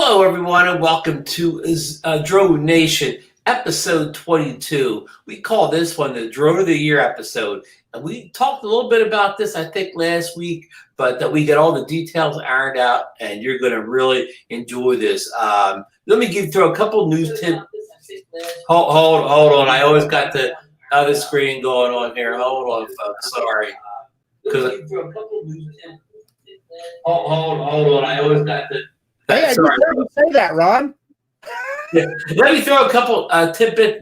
Hello, everyone, and welcome to DroneNation, episode 22. We call this one the Drone of the Year episode. And we talked a little bit about this, I think, last week, but we got all the details ironed out, and you're going to really enjoy this. Let me throw a couple news tips. Hold on. I always got the other screen going on here. Hold on, folks. Sorry. Hold on. I always got the... Hey, I just heard you say that, Ron. Yeah. Let me throw a couple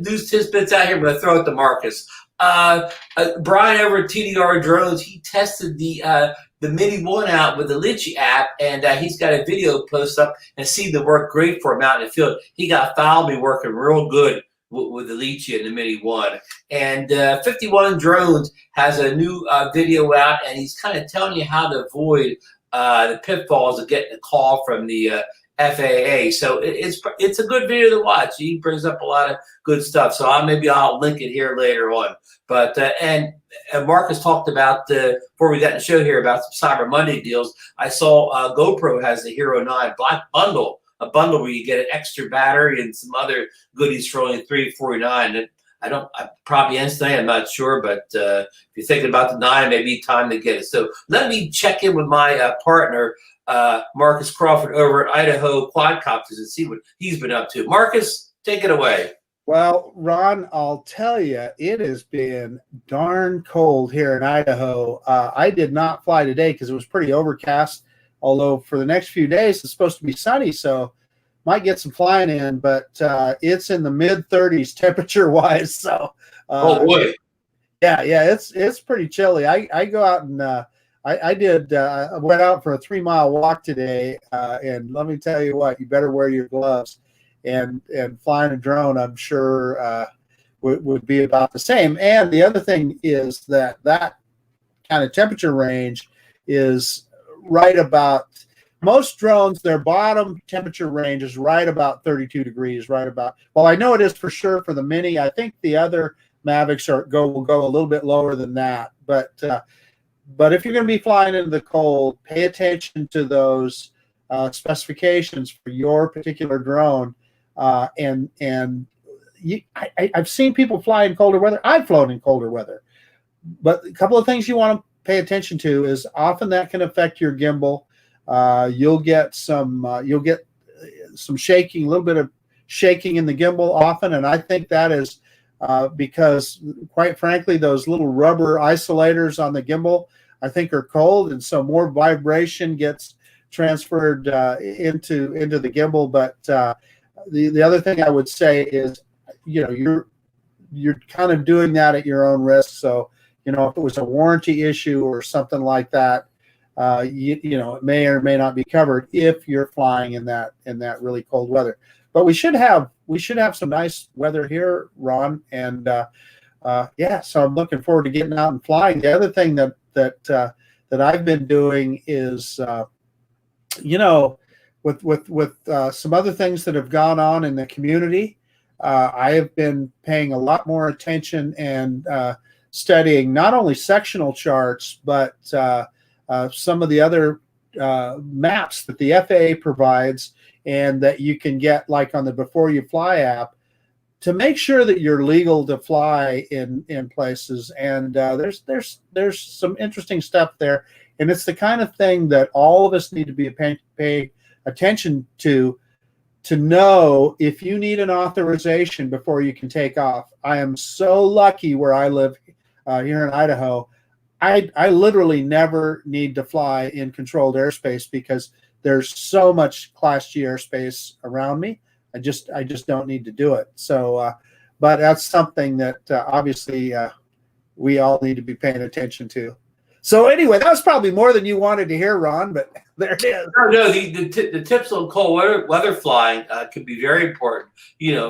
news tidbits out here, but I throw it to Marcus. Brian over at TDR Drones, he tested the Mini 1 out with the Litchi app, and he's got a video post up and seemed to work great for him out in the field. He got fouled me working real good with the Litchi and the Mini 1. And 51 Drones has a new video out, and he's kind of telling you how to avoid the pitfalls of getting a call from the FAA. So it's a good video to watch. He brings up a lot of good stuff. So maybe I'll link it here later on. But and Marcus talked about before we got in the show here about some Cyber Monday deals. I saw GoPro has the Hero 9 Black Bundle, a bundle where you get an extra battery and some other goodies for only $349. I probably instantly, I'm not sure, but if you're thinking about the 9, maybe time to get it. So let me check in with my partner, Marcus Crawford over at Idaho Quadcopters and see what he's been up to. Marcus, take it away. Well, Ron, I'll tell you, it has been darn cold here in Idaho. I did not fly today because it was pretty overcast, although for the next few days it's supposed to be sunny, so might get some flying in, but it's in the mid-30s temperature-wise. So, oh boy, yeah, it's pretty chilly. I go out and I went out for a 3-mile walk today, and let me tell you what, you better wear your gloves. And flying a drone, I'm sure would be about the same. And the other thing is that kind of temperature range is right about. Most drones, their bottom temperature range is right about 32 degrees, right about. Well, I know it is for sure for the Mini. I think the other Mavics will go a little bit lower than that. But if you're going to be flying into the cold, pay attention to those specifications for your particular drone. I've seen people fly in colder weather. I've flown in colder weather. But a couple of things you want to pay attention to is often that can affect your gimbal. You'll get some shaking, a little bit of shaking in the gimbal often, and I think that is because, quite frankly, those little rubber isolators on the gimbal, I think, are cold, and so more vibration gets transferred into the gimbal. But the other thing I would say is, you're kind of doing that at your own risk. So, if it was a warranty issue or something like that, it may or may not be covered if you're flying in that really cold weather. But we should have some nice weather here, Ron, and so I'm looking forward to getting out and flying. The other thing that I've been doing is with some other things that have gone on in the community, I have been paying a lot more attention and studying not only sectional charts but some of the other maps that the FAA provides and that you can get, like on the Before You Fly app, to make sure that you're legal to fly in places. And there's some interesting stuff there, and it's the kind of thing that all of us need to pay attention to know if you need an authorization before you can take off. I am so lucky where I live here in Idaho. I literally never need to fly in controlled airspace because there's so much Class G airspace around me. I just don't need to do it. So, but that's something that obviously we all need to be paying attention to. So anyway, that was probably more than you wanted to hear, Ron, but there it is. No, the tips on cold weather flying can be very important,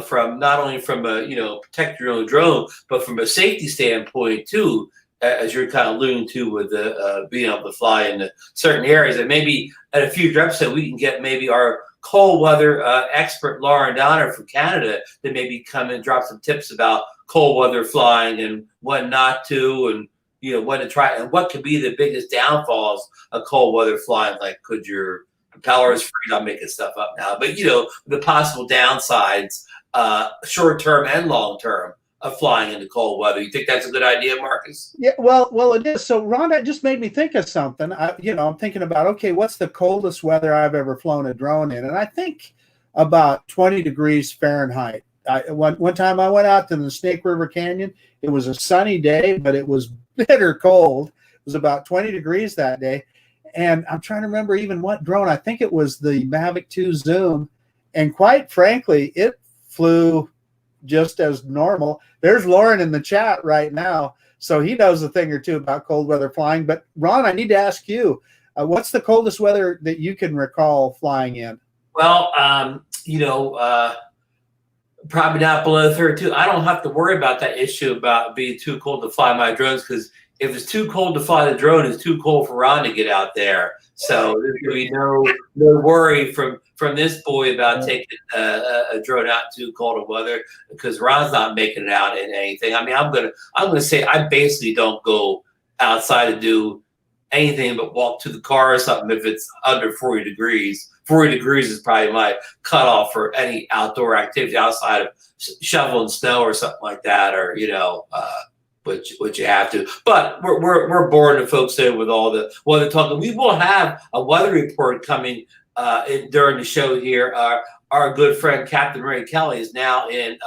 from not only from a, protect your own drone, but from a safety standpoint too, as you're kind of alluding to with being able to fly in certain areas. And maybe at a future episode, we can get maybe our cold weather expert, Lauren Donner from Canada, to maybe come and drop some tips about cold weather flying and what not to, and what to try, and what could be the biggest downfalls of cold weather flying. Like, could your Power is free. I'm making stuff up now, but the possible downsides, short term and long term, of flying in the cold weather. You think that's a good idea, Marcus? Yeah, well, it is. So, Ron, that just made me think of something. I'm thinking about, okay, what's the coldest weather I've ever flown a drone in? And I think about 20 degrees Fahrenheit. One time I went out to the Snake River Canyon. It was a sunny day, but it was bitter cold. It was about 20 degrees that day. And I'm trying to remember even what drone. I think it was the Mavic 2 Zoom. And quite frankly, it flew just as normal. There's Lauren in the chat right now, so he knows a thing or two about cold weather flying. But Ron, I need to ask you, what's the coldest weather that you can recall flying in? Well, probably not below 32. I don't have to worry about that issue about being too cold to fly my drones, because if it's too cold to fly the drone, it's too cold for Ron to get out there. So there's going to be no worry from this boy about taking a drone out too cold of weather, because Ron's not making it out in anything. I mean, I'm gonna say I basically don't go outside to do anything but walk to the car or something if it's under 40 degrees. 40 degrees is probably my cutoff for any outdoor activity outside of shoveling snow or something like that, or which you have to. But we're boring the folks there with all the weather talking. We will have a weather report coming during the show here. Our good friend Captain Ray Kelly is now in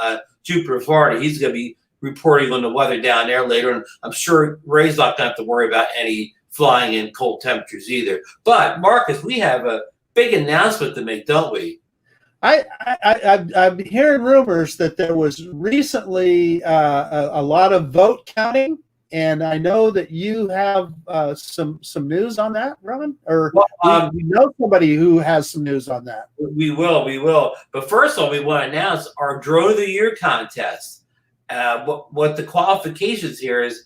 Jupiter, Florida. He's going to be reporting on the weather down there later, and I'm sure Ray's not going to have to worry about any flying in cold temperatures either. But Marcus, we have a big announcement to make, don't we? I'm hearing rumors that there was recently a lot of vote counting, and I know that you have some news on that, Ron, or we know somebody who has some news on that. We will. But first of all, we want to announce our Drone of the Year contest. What the qualifications here is,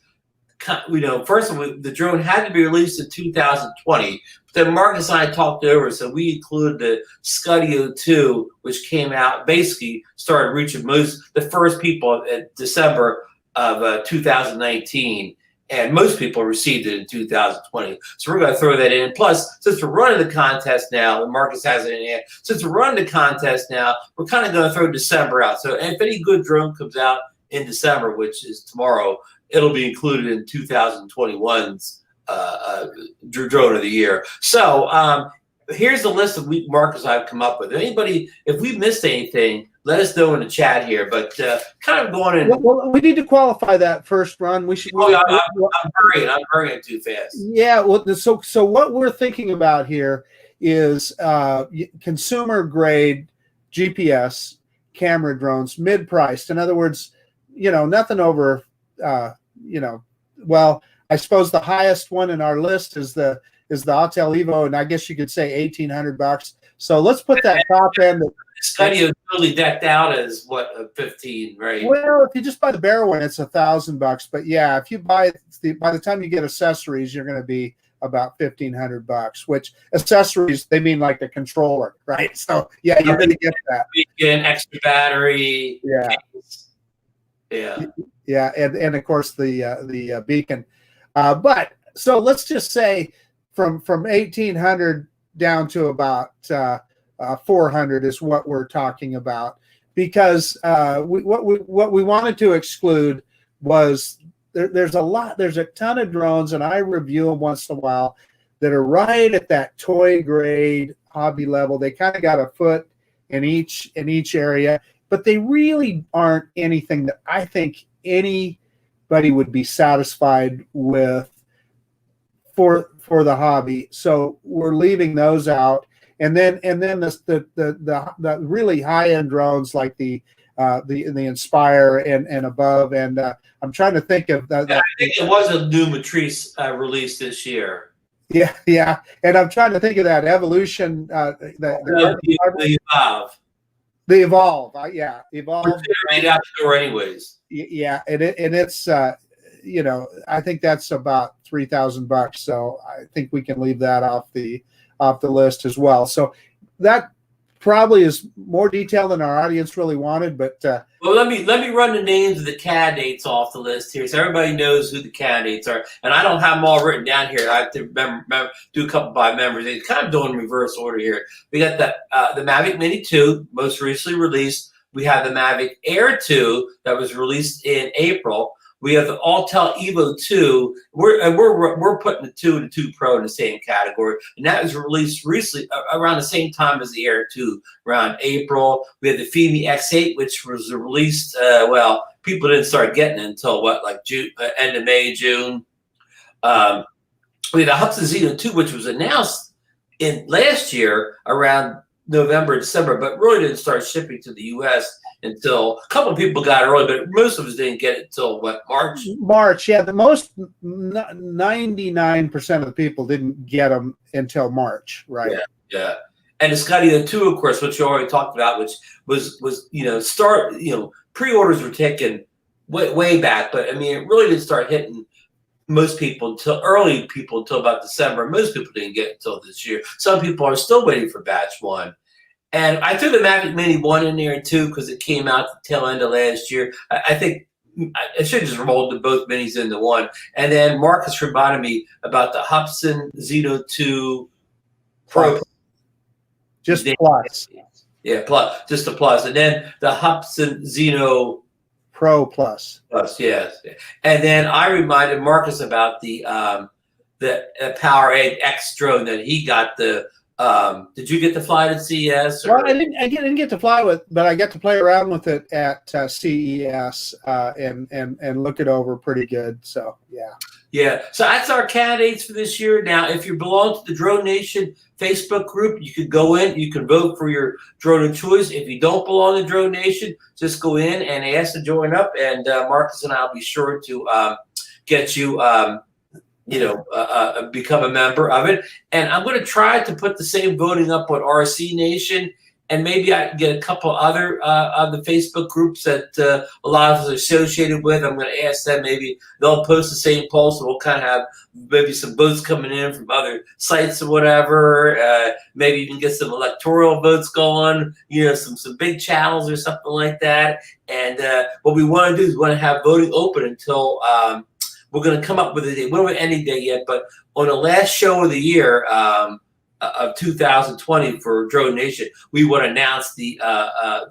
first of all, the drone had to be released in 2020. But then Marcus and I talked over, so we included the Skydio 2, which came out, basically started reaching the first people in December of 2019. And most people received it in 2020. So we're going to throw that in. Plus, since we're running the contest now, and Marcus has it in here, since we're running the contest now, we're kind of going to throw December out. So if any good drone comes out in December, which is tomorrow, it'll be included in 2021's Drone of the Year. So here's the list of Marcus I've come up with. Anybody, if we missed anything, let us know in the chat here. But kind of going in. Well, we need to qualify that first, Ron. We should. I'm hurrying too fast. Yeah. Well, so what we're thinking about here is consumer grade GPS camera drones, mid priced. In other words, nothing over. Well, I suppose the highest one in our list is the Autel Evo, and I guess you could say $1,800. So let's put that top end. Skydio totally decked out as what, a 15, right? Well, if you just buy the bare one, it's $1,000. But yeah, if you buy by the time you get accessories, you're going to be about $1,500. Which accessories, they mean like the controller, right? So yeah, you're going to get that. An extra battery. Yeah. Case. Yeah. Yeah, and of course the beacon. But so let's just say from 1,800 down to about 400 is what we're talking about, because what we wanted to exclude was there's a ton of drones, and I review them once in a while, that are right at that toy grade hobby level. They kind of got a foot in each area, but they really aren't anything that I think anybody would be satisfied with for the hobby. So we're leaving those out, and then the really high end drones like the Inspire and above. And I'm trying to think of that. I think it was a new Matrice released this year. Yeah, and I'm trying to think of that Evolution. The Evolve. The Evolve, Evolve. Right out the door, anyways. Yeah, and it's I think that's about $3,000. So I think we can leave that off the list as well. So that probably is more detail than our audience really wanted, but well, let me run the names of the candidates off the list here, so everybody knows who the candidates are. And I don't have them all written down here. I have to remember do a couple by members. It's kind of doing reverse order here. We got the Mavic Mini 2, most recently released. We have the Mavic Air 2 that was released in April. We have the Autel Evo 2. We're putting the 2 and the 2 Pro in the same category, and that was released recently around the same time as the Air 2, around April. We had the FPV X8, which was released. Well, people didn't start getting it until like June, end of May, June. We had the Hudson Xeno 2, which was announced in last year around November, December, but really didn't start shipping to the U.S. until a couple of people got it early, but most of us didn't get it until what, March? March, yeah. The most 99% of the people didn't get them until March, right? Yeah. And the Skydio 2, of course, which you already talked about, which was pre-orders were taken way back, but I mean, it really didn't start hitting most people until about December. Most people didn't get it until this year. Some people are still waiting for batch 1. And I threw the Mavic Mini 1 in there too because it came out the tail end of last year. I think I should just rolled both minis into one. And then Marcus reminded me about the Hudson Xeno 2 Pro. Just plus. Yeah, plus, just a plus. And then the Hudson Xeno Pro Plus. Plus, yes. And then I reminded Marcus about the Power Egg X drone that he got the. Did you get to fly at CES? Well, I didn't get to fly with, but I got to play around with it at CES and look it over pretty good. So yeah. Yeah. So that's our candidates for this year. Now, if you belong to the DroneNation Facebook group, you could go in. You can vote for your drone of choice. If you don't belong to DroneNation, just go in and ask to join up, and Marcus and I'll be sure to get you. Become a member of it. And I'm going to try to put the same voting up on RC Nation, and maybe I can get a couple other of the Facebook groups that a lot of us are associated with. I'm going to ask them, maybe they'll post the same poll, so we'll kind of have maybe some votes coming in from other sites or whatever. Maybe you can get some electoral votes going, some big channels or something like that. And what we want to do is we want to have voting open until we're going to come up with a date. We don't have any date yet, but on the last show of the year of 2020 for DroneNation, we want to announce the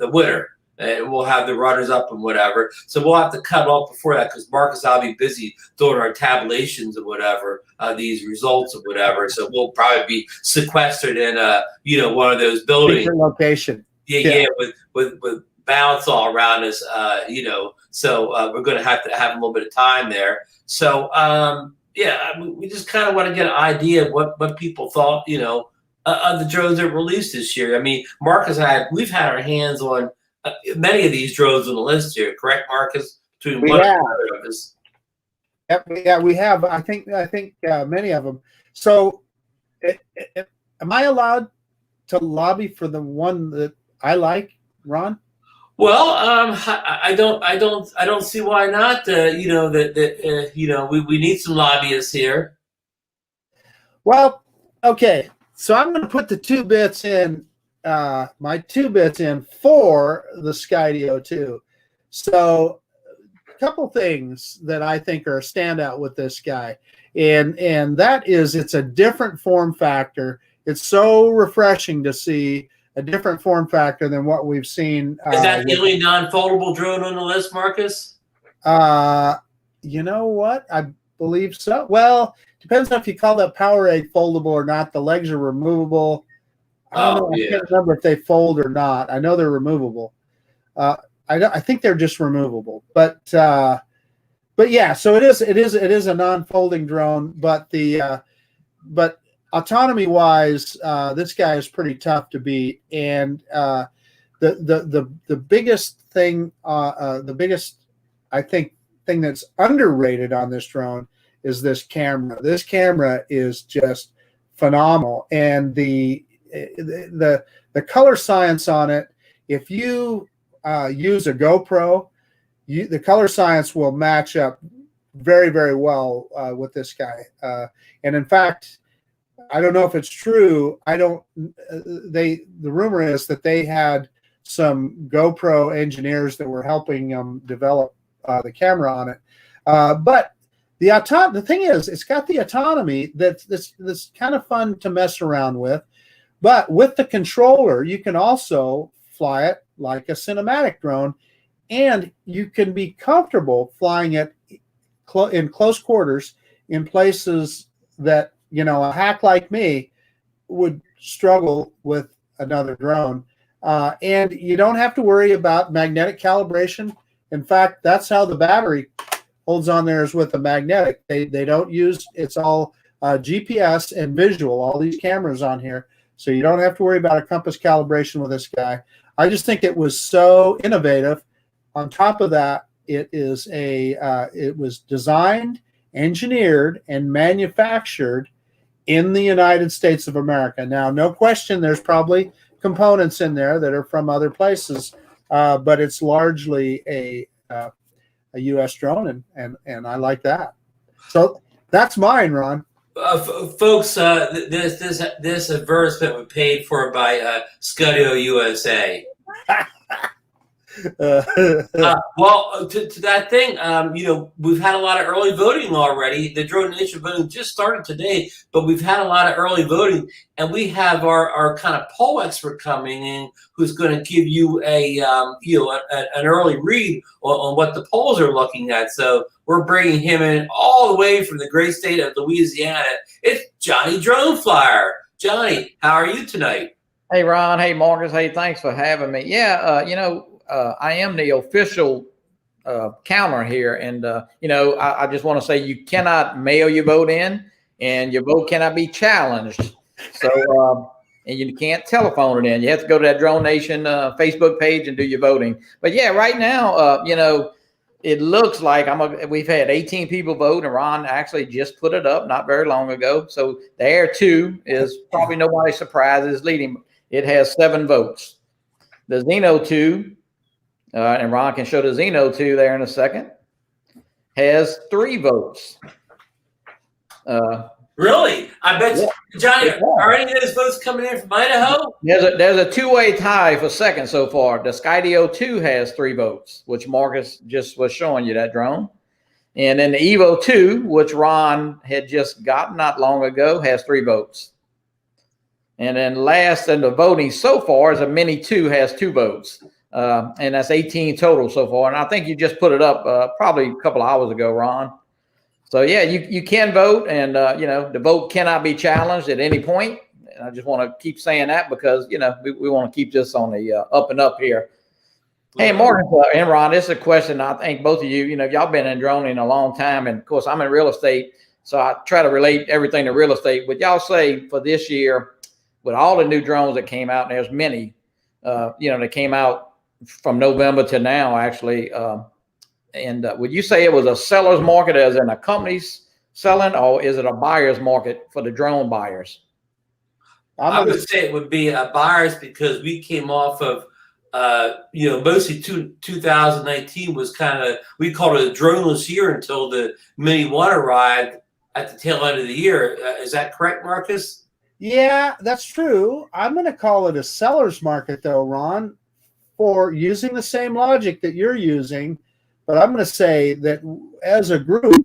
winner. And we'll have the runners up and whatever. So we'll have to cut off before that because Marcus, I'll be busy doing our tabulations and whatever, these results or whatever. So we'll probably be sequestered in one of those buildings. Different location. Yeah, with balance all around us, So we're going to have a little bit of time there. So we just kind of want to get an idea of what people thought, of the drones that were released this year. I mean, Marcus we've had our hands on many of these drones on the list here, correct, Marcus? Between one and other of us. Yeah, we have. I think many of them. So, am I allowed to lobby for the one that I like, Ron? Well, I don't see why not. We need some lobbyists here. Well, okay. So I'm going to put the 2 bits in, my 2 bits in for the Skydio 2. So a couple things that I think are a standout with this guy, and that is it's a different form factor. It's so refreshing to see a different form factor than what we've seen. Is that the only non-foldable drone on the list, Marcus? You know what? I believe so. Well, depends on if you call that Power Egg foldable or not. The legs are removable. I don't know. I can't remember if they fold or not. I know they're removable. I think they're just removable. But yeah, so it is a non-folding drone. But autonomy wise, this guy is pretty tough to beat. And the biggest thing, I think thing that's underrated on this drone is this camera. This camera is just phenomenal, and the color science on it. If you use a GoPro, the color science will match up very, very well with this guy. And in fact, I don't know if it's true. I don't. The rumor is that they had some GoPro engineers that were helping them develop the camera on it. But the thing is, it's got the autonomy that's kind of fun to mess around with. But with the controller, you can also fly it like a cinematic drone, and you can be comfortable flying it in close quarters in places that, you know, a hack like me would struggle with another drone. And you don't have to worry about magnetic calibration. In fact, that's how the battery holds on there, is with a magnetic. They don't use, it's all GPS and visual, all these cameras on here. So you don't have to worry about a compass calibration with this guy. I just think it was so innovative. On top of that, it was designed, engineered, and manufactured in the United States of America. Now, no question, there's probably components in there that are from other places, but it's largely a U.S. drone, and I like that. So that's mine, Ron. Folks, this advertisement was paid for by Skydio USA. Well, to that thing, you know, we've had a lot of early voting already. The DroneNation voting just started today, but we've had a lot of early voting, and we have our kind of poll expert coming in, who's going to give you an early read on what the polls are looking at. So we're bringing him in all the way from the great state of Louisiana. It's Johnny Drone Flyer. Johnny, how are you tonight? Hey, Ron. Hey, Marcus. Hey, thanks for having me. Yeah, you know, I am the official counter here. And, you know, I just want to say you cannot mail your vote in, and your vote cannot be challenged. So, and you can't telephone it in. You have to go to that DroneNation Facebook page and do your voting. But, yeah, right now, you know, it looks like we've had 18 people vote, and Ron actually just put it up not very long ago. So the Air 2 is probably nobody's surprise is leading. It has 7 votes. The Xeno 2, and Ron can show the Xeno 2 there in a second, has 3 votes. Really? I bet you, Johnny, are any of those votes coming in from Idaho? There's a 2-way tie for second so far. The Skydio 2 has 3 votes, which Marcus just was showing you, that drone. And then the Evo 2, which Ron had just gotten not long ago, has 3 votes. And then last in the voting so far is a Mini 2 has 2 votes. And that's 18 total so far. And I think you just put it up probably a couple of hours ago, Ron. So, yeah, you can vote, and, you know, the vote cannot be challenged at any point. And I just want to keep saying that because, you know, we want to keep this on the up and up here. Hey, Marcus and Ron, this is a question I think both of you, you know, y'all been in droning a long time. And, of course, I'm in real estate, so I try to relate everything to real estate. But y'all say for this year, with all the new drones that came out, and there's many, you know, that came out from November to now, actually. And would you say it was a seller's market, as in a company's selling, or is it a buyer's market for the drone buyers? I would say it would be a buyer's, because we came off of, you know, mostly 2019 was kind of, we called it a droneless year until the Mini 1 arrived at the tail end of the year. Is that correct, Marcus? Yeah, that's true. I'm going to call it a seller's market, though, Ron, for using the same logic that you're using. But I'm going to say that as a group,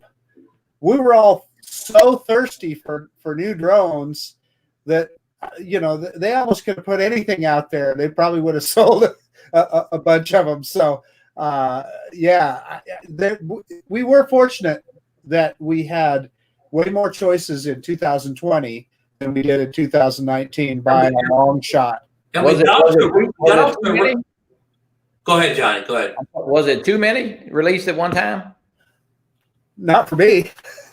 we were all so thirsty for new drones that, you know, they almost could have put anything out there. They probably would have sold a bunch of them. So, yeah, we were fortunate that we had way more choices in 2020 than we did in 2019 by a long shot. Go ahead, Johnny. Go ahead. Was it too many released at one time? Not for me.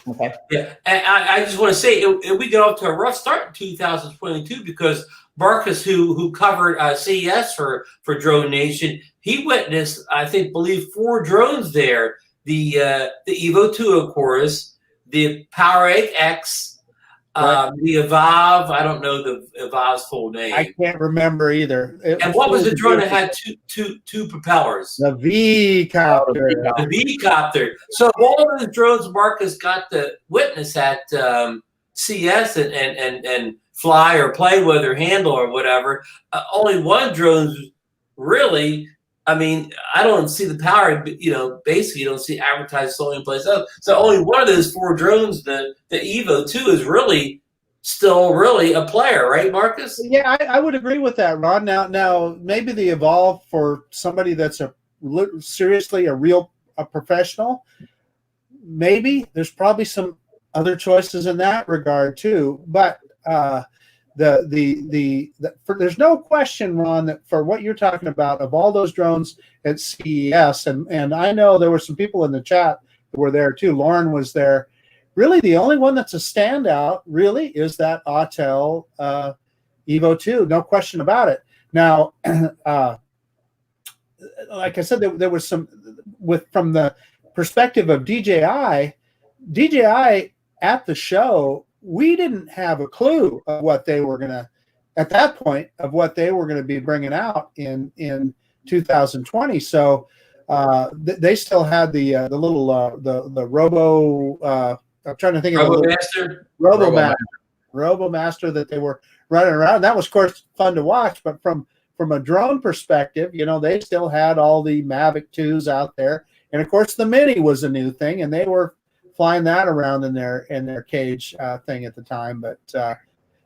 Okay. Yeah, and I just want to say we got off to a rough start in 2022 because Marcus, who covered CES for DroneNation, he witnessed, I believe 4 drones there: the Evo 2, of course, the Power 8X. The Evolve, I don't know the Evolve's full name. I can't remember either. And what was the drone that had two propellers? The V-copter. The V-copter. So all of the drones Marcus got to witness at CS and fly or play with or handle or whatever. Only one drone's really. I mean, I don't see the power. Basically, you don't see advertised solely in place of. So only one of those 4 drones, the Evo 2, is really still really a player, right, Marcus? Yeah, I would agree with that, Ron. Now, maybe the Evolve for somebody that's seriously a real professional. Maybe there's probably some other choices in that regard too, but there's no question, Ron, that for what you're talking about, of all those drones at CES, and I know there were some people in the chat that were there too. Lauren was there. Really, the only one that's a standout really is that Autel Evo 2, no question about it. Now, like I said, there was some from the perspective of DJI at the show, we didn't have a clue of what they were gonna be bringing out in 2020. So they still had the little the Robo. I'm trying to think of RoboMaster that they were running around. That was, of course, fun to watch. But from a drone perspective, they still had all the Mavic 2s out there, and of course the Mini was a new thing, and they were flying that around in their cage thing at the time. But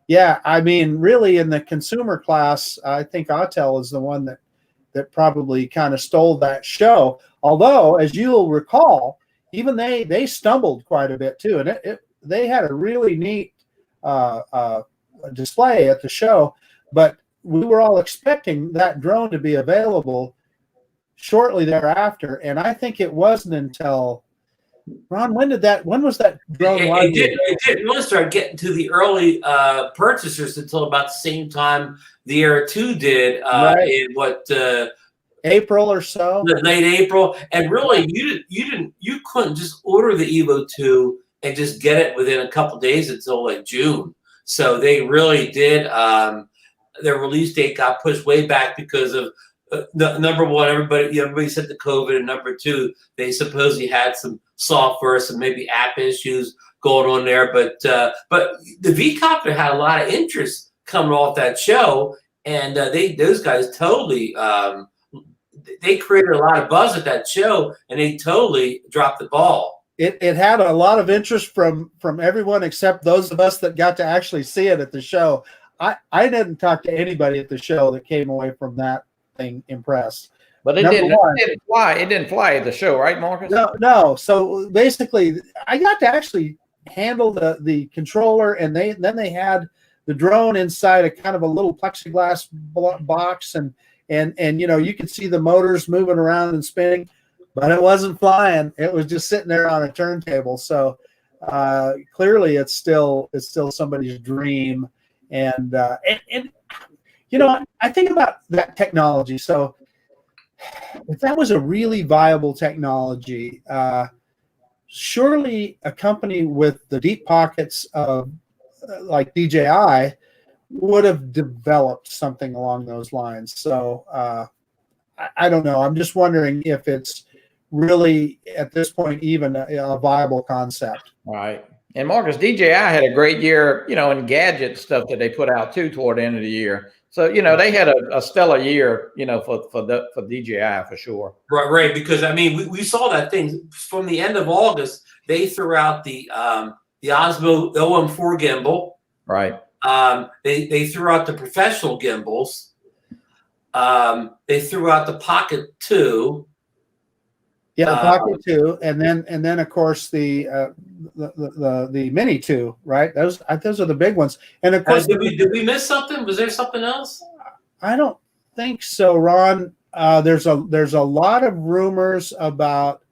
yeah, I mean, really in the consumer class, I think Autel is the one that probably kind of stole that show. Although, as you'll recall, even they stumbled quite a bit too, and they had a really neat display at the show. But we were all expecting that drone to be available shortly thereafter, and I think it wasn't until Ron. When was that drone? It didn't really start getting to the early purchasers until about the same time the Era 2 did, right. In what April or so, late April. And really, you couldn't just order the Evo 2 and just get it within a couple days until like June. So they really did. Their release date got pushed way back because of number one, everybody said the COVID, and number two, they supposedly had some software, some maybe app issues going on there. But the V-Copter had a lot of interest coming off that show, and those guys totally they created a lot of buzz at that show, and they totally dropped the ball. It had a lot of interest from everyone except those of us that got to actually see it at the show. I didn't talk to anybody at the show that came away from that thing impressed. But it didn't fly. It didn't fly at the show, right, Marcus? No. So basically, I got to actually handle the controller, and then they had the drone inside a kind of a little plexiglass box, and you could see the motors moving around and spinning, but it wasn't flying. It was just sitting there on a turntable. So clearly, it's still somebody's dream. And I think about that technology. So if that was a really viable technology, surely a company with the deep pockets of like DJI would have developed something along those lines. So I don't know. I'm just wondering if it's really at this point even a viable concept. Right. And Marcus, DJI had a great year, in gadget stuff that they put out too toward the end of the year. So, they had a stellar year, for DJI for sure. Right. Because I mean, we saw that thing from the end of August. They threw out the Osmo OM4 gimbal. Right. They threw out the professional gimbals. They threw out the Pocket 2. Yeah, the Pocket 2, and then of course the Mini 2, right? Those are the big ones. And of course, did we miss something? Was there something else? I don't think so, Ron. There's a lot of rumors about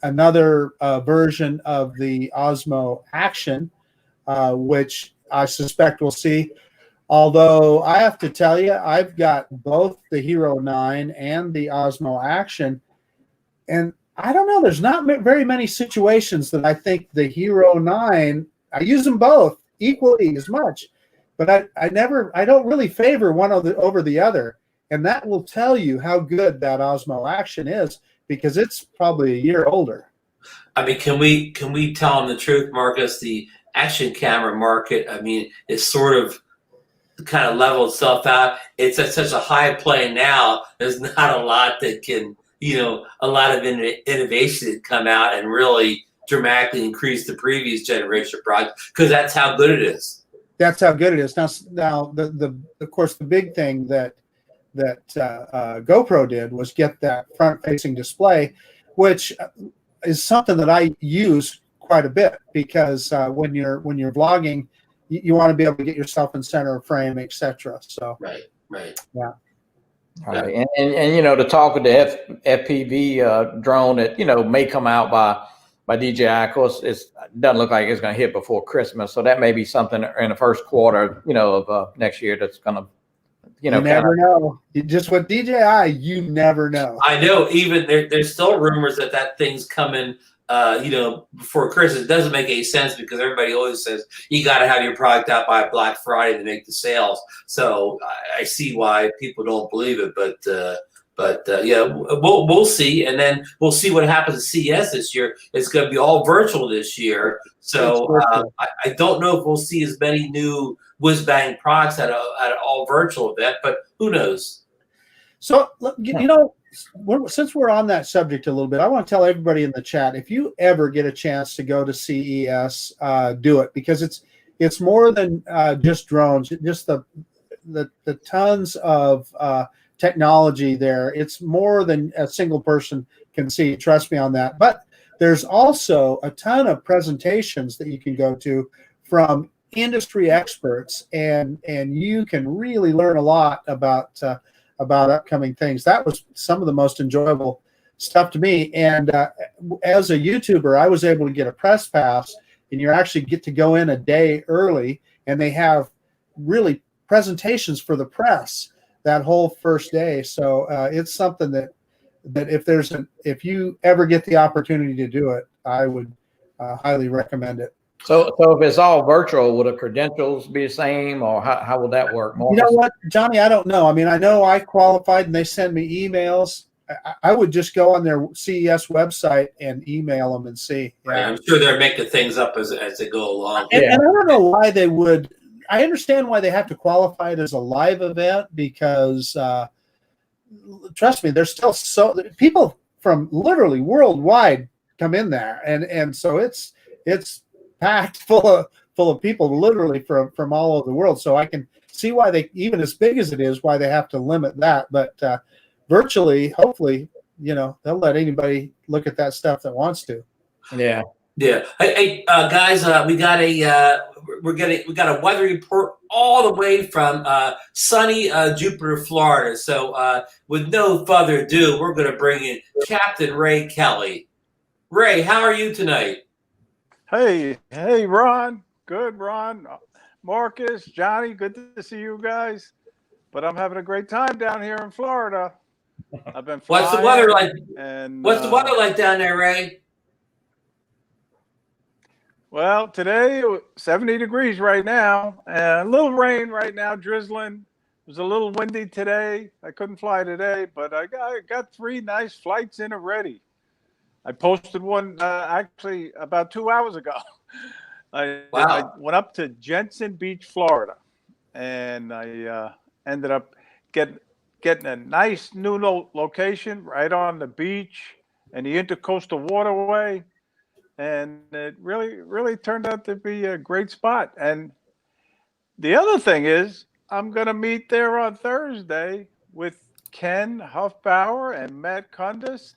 another version of the Osmo Action, which I suspect we'll see. Although I have to tell you, I've got both the Hero 9 and the Osmo Action, and I don't know. There's not very many situations that I think the Hero 9. I use them both equally as much, but I don't really favor one over the other, and that will tell you how good that Osmo Action is because it's probably a year older. I mean, can we tell them the truth, Marcus? The action camera market, I mean, it's sort of kind of leveled itself out. It's at such a high plane now. There's not a lot that can, a lot of innovation that come out and really dramatically increase the previous generation of products, because that's how good it is. That's how good it is. Now of course, the big thing that GoPro did was get that front-facing display, which is something that I use quite a bit, because when you're vlogging, you want to be able to get yourself in center of frame, etc. So right, yeah. All right. And to talk with the FPV drone that may come out by DJI, of course, it doesn't look like it's going to hit before Christmas, so that may be something in the first quarter, of next year that's going to, you never know. Just with DJI, you never know. I know. Even there's still rumors that thing's coming. Before Christmas. It doesn't make any sense, because everybody always says you got to have your product out by Black Friday to make the sales. So I see why people don't believe it, but yeah, we'll see, and then we'll see what happens at CES this year. It's going to be all virtual this year, so I don't know if we'll see as many new whiz bang products at an all virtual event, but who knows? So since we're on that subject a little bit, I want to tell everybody in the chat, if you ever get a chance to go to CES, do it, because it's more than just drones. Just the tons of technology there. It's more than a single person can see. Trust me on that. But there's also a ton of presentations that you can go to from industry experts, and you can really learn a lot about upcoming things. That was some of the most enjoyable stuff to me. And as a YouTuber, I was able to get a press pass, and you actually get to go in a day early, and they have really presentations for the press that whole first day. So it's something that if you ever get the opportunity to do it, I would highly recommend it. So if it's all virtual, will the credentials be the same, or how will that work? You know what, Johnny, I don't know. I mean, I know I qualified and they send me emails. I would just go on their CES website and email them and see. Yeah. Right. I'm sure they're making things up as they go along. And I don't know why they would. I understand why they have to qualify it as a live event, because trust me, there's still people from literally worldwide come in there, and so it's packed full of people literally from all over the world. So I can see why they, even as big as it is, why they have to limit that. But virtually, hopefully, they'll let anybody look at that stuff that wants to. Yeah. Yeah. Hey, guys, we got a weather report all the way from sunny Jupiter, Florida. So with no further ado, we're going to bring in Captain Ray Kelly. Ray, how are you tonight? Hey, Ron. Good, Ron. Marcus, Johnny, good to see you guys. But I'm having a great time down here in Florida. I've been flying. What's the weather like? And what's the weather like down there, Ray? Well, today 70 degrees right now, and a little rain right now, drizzling. It was a little windy today. I couldn't fly today, but I got 3 nice flights in already. I posted one actually about 2 hours ago. I went up to Jensen Beach, Florida, and I ended up getting a nice new location right on the beach and the Intercoastal Waterway, and it really turned out to be a great spot. And the other thing is, I'm going to meet there on Thursday with Ken Huffbauer and Matt Kundus.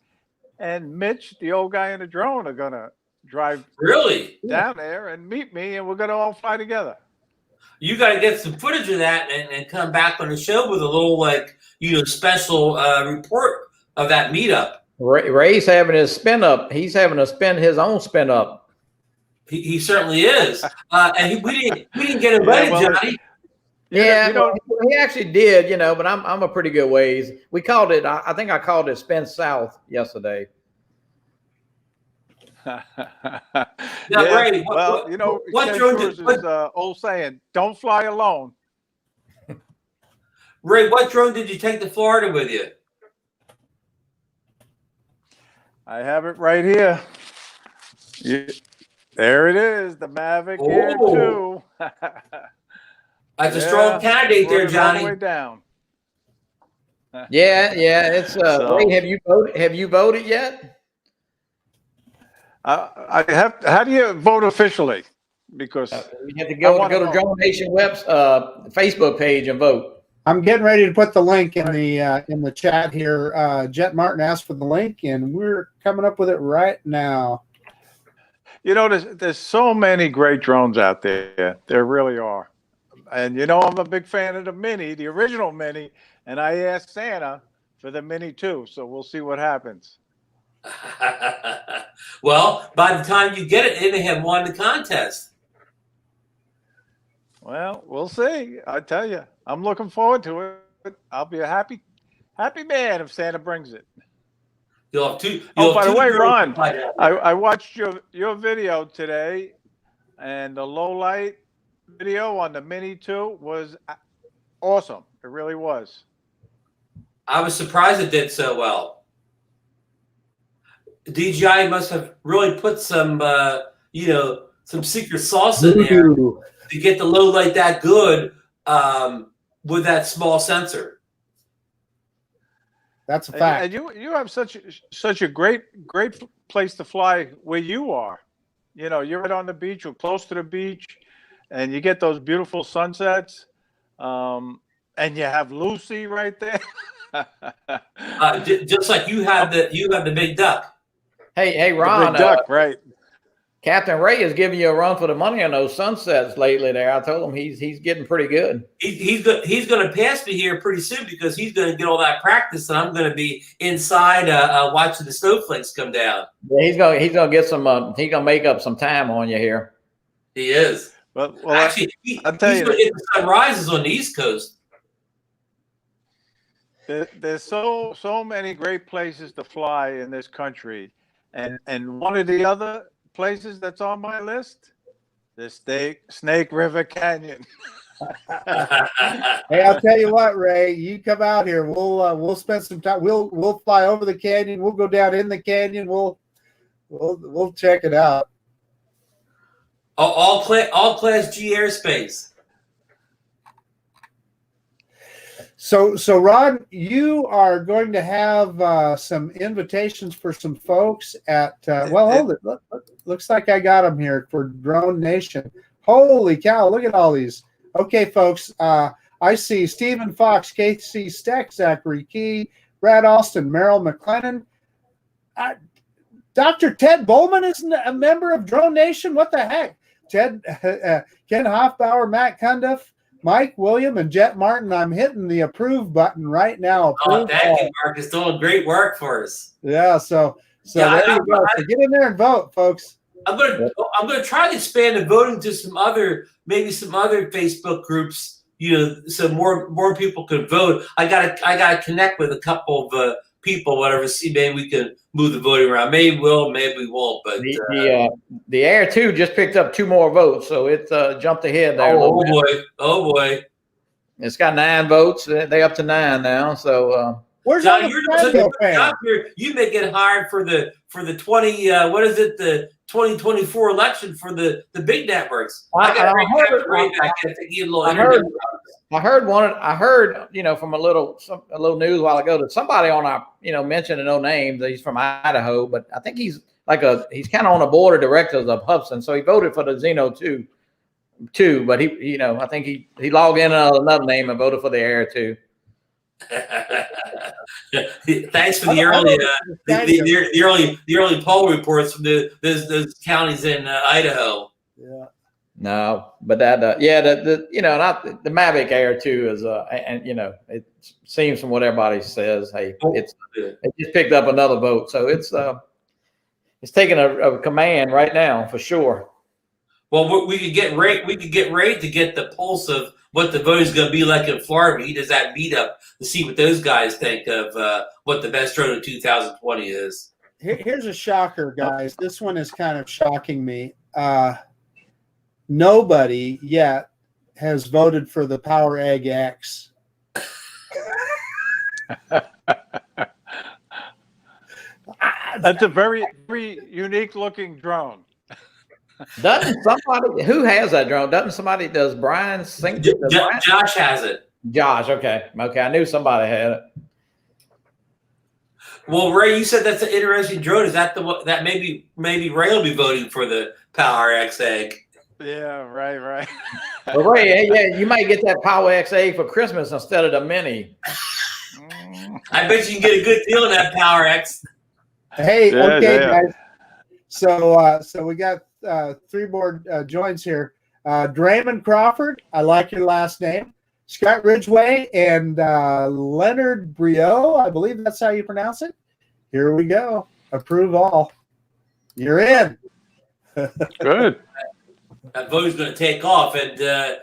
And Mitch, the old guy in the drone, are going to drive down there and meet me, and we're going to all fly together. You got to get some footage of that and come back on the show with a little, special report of that meetup. Ray's having his spin up. He's having his own spin up. He certainly is. And we didn't get it ready, Johnny. Yeah, he actually did, but I'm a pretty good ways. We called it, I think I called it Spin South yesterday. Ray, what drone is old saying, don't fly alone. Ray, what drone did you take to Florida with you? I have it right here. There it is, the Mavic Air 2. That's a strong candidate there, All the Johnny. way down. Yeah, it's So- Ray, have you voted yet? I have. How do you vote officially? Because You have to go to DroneNation Facebook page and vote. I'm getting ready to put the link in the chat here. Jet Martin asked for the link, and we're coming up with it right now. you know, there's so many great drones out there. There really are. And you know, I'm a big fan of the Mini, the original Mini, and I asked Santa for the Mini too. So we'll see what happens. Well, by the time you get it, they may have won the contest. Well, we'll see. I tell you, I'm looking forward to it. I'll be a happy man if Santa brings it. You'll have two. By the way, Ron, I watched your video today, and the low light video on the Mini 2 was awesome. It really was. I was surprised it did so well. DJI must have really put some, some secret sauce in there to get the low light that good with that small sensor. That's a fact. And you have such a great place to fly where you are. You know, you're right on the beach. You're close to the beach, and you get those beautiful sunsets. And you have Lucy right there. Just like you have the big duck. Hey, Ron. Big duck, right? Captain Ray is giving you a run for the money on those sunsets lately. There, I told him he's getting pretty good. He's going to pass me here pretty soon because he's going to get all that practice, and I'm going to be inside watching the snowflakes come down. Yeah, he's gonna get some. He's gonna make up some time on you here. He is. Well, actually, I'll tell you, he's going to get the sunrises on the East Coast. There's so many great places to fly in this country, and one of the other places that's on my list, the Snake River Canyon. Hey, I'll tell you what, Ray, you come out here. We'll spend some time. We'll fly over the canyon. We'll go down in the canyon. We'll check it out. All class G airspace. So Rod, you are going to have some invitations for some folks at. Hold it. Looks like I got them here for DroneNation. Holy cow! Look at all these. Okay, folks. I see Stephen Fox, Casey Steck, Zachary Key, Brad Austin, Merrill McLennan. Dr. Ted Bowman is a member of DroneNation. What the heck? Ted, Ken Hoffbauer, Matt Cundiff, Mike, William, and Jet Martin. I'm hitting the approve button right now. Thank you, Mark. It's doing great work for us. Yeah, so there you go. So get in there and vote, folks. I'm gonna try to expand the voting to some other Facebook groups. So more people can vote. I gotta connect with a couple of people, whatever. See, maybe we can move the voting around. Maybe we'll, maybe we won't. But the Air 2 just picked up 2 more votes, so it jumped ahead there. Oh boy! It's got 9 votes. They're up to 9 now. So where's John, you're doing such a good job here. You may get hired for the 2024 election for the big networks. I heard from a little news a while ago that somebody on our mentioning no names. He's from Idaho, but I think he's he's kind of on the board of directors of Hubson, so he voted for the Xeno 2, but he I think he logged in under another name and voted for the Air 2. Thanks for the early poll reports from those counties in Idaho. Yeah. No, but that not the Mavic Air 2 is it seems from what everybody says, hey, it just picked up another vote, so it's taking a command right now for sure. Well, we could get Ray to get the pulse of what the voting is going to be like in Florida. He does that meetup to see what those guys think of what the best drone of 2020 is. Here's a shocker, guys. This one is kind of shocking me. Nobody yet has voted for the Power Egg X. That's a very, very unique looking drone. Doesn't somebody who has that drone? Doesn't somebody? Does Brian think? Josh has it. Josh, okay. I knew somebody had it. Well, Ray, you said that's an interesting drone. Is that the one that maybe Ray will be voting for the Power X egg? Yeah, right. Well, Ray, yeah, you might get that Power X egg for Christmas instead of the Mini. I bet you can get a good deal on that Power X. Hey, Yeah, okay, yeah. guys. So we got 3 more joins here. Draymond Crawford, I like your last name. Scott Ridgway and Leonard Brio, I believe that's how you pronounce it. Here we go. Approve all. You're in. Good. That vote is going to take off, and I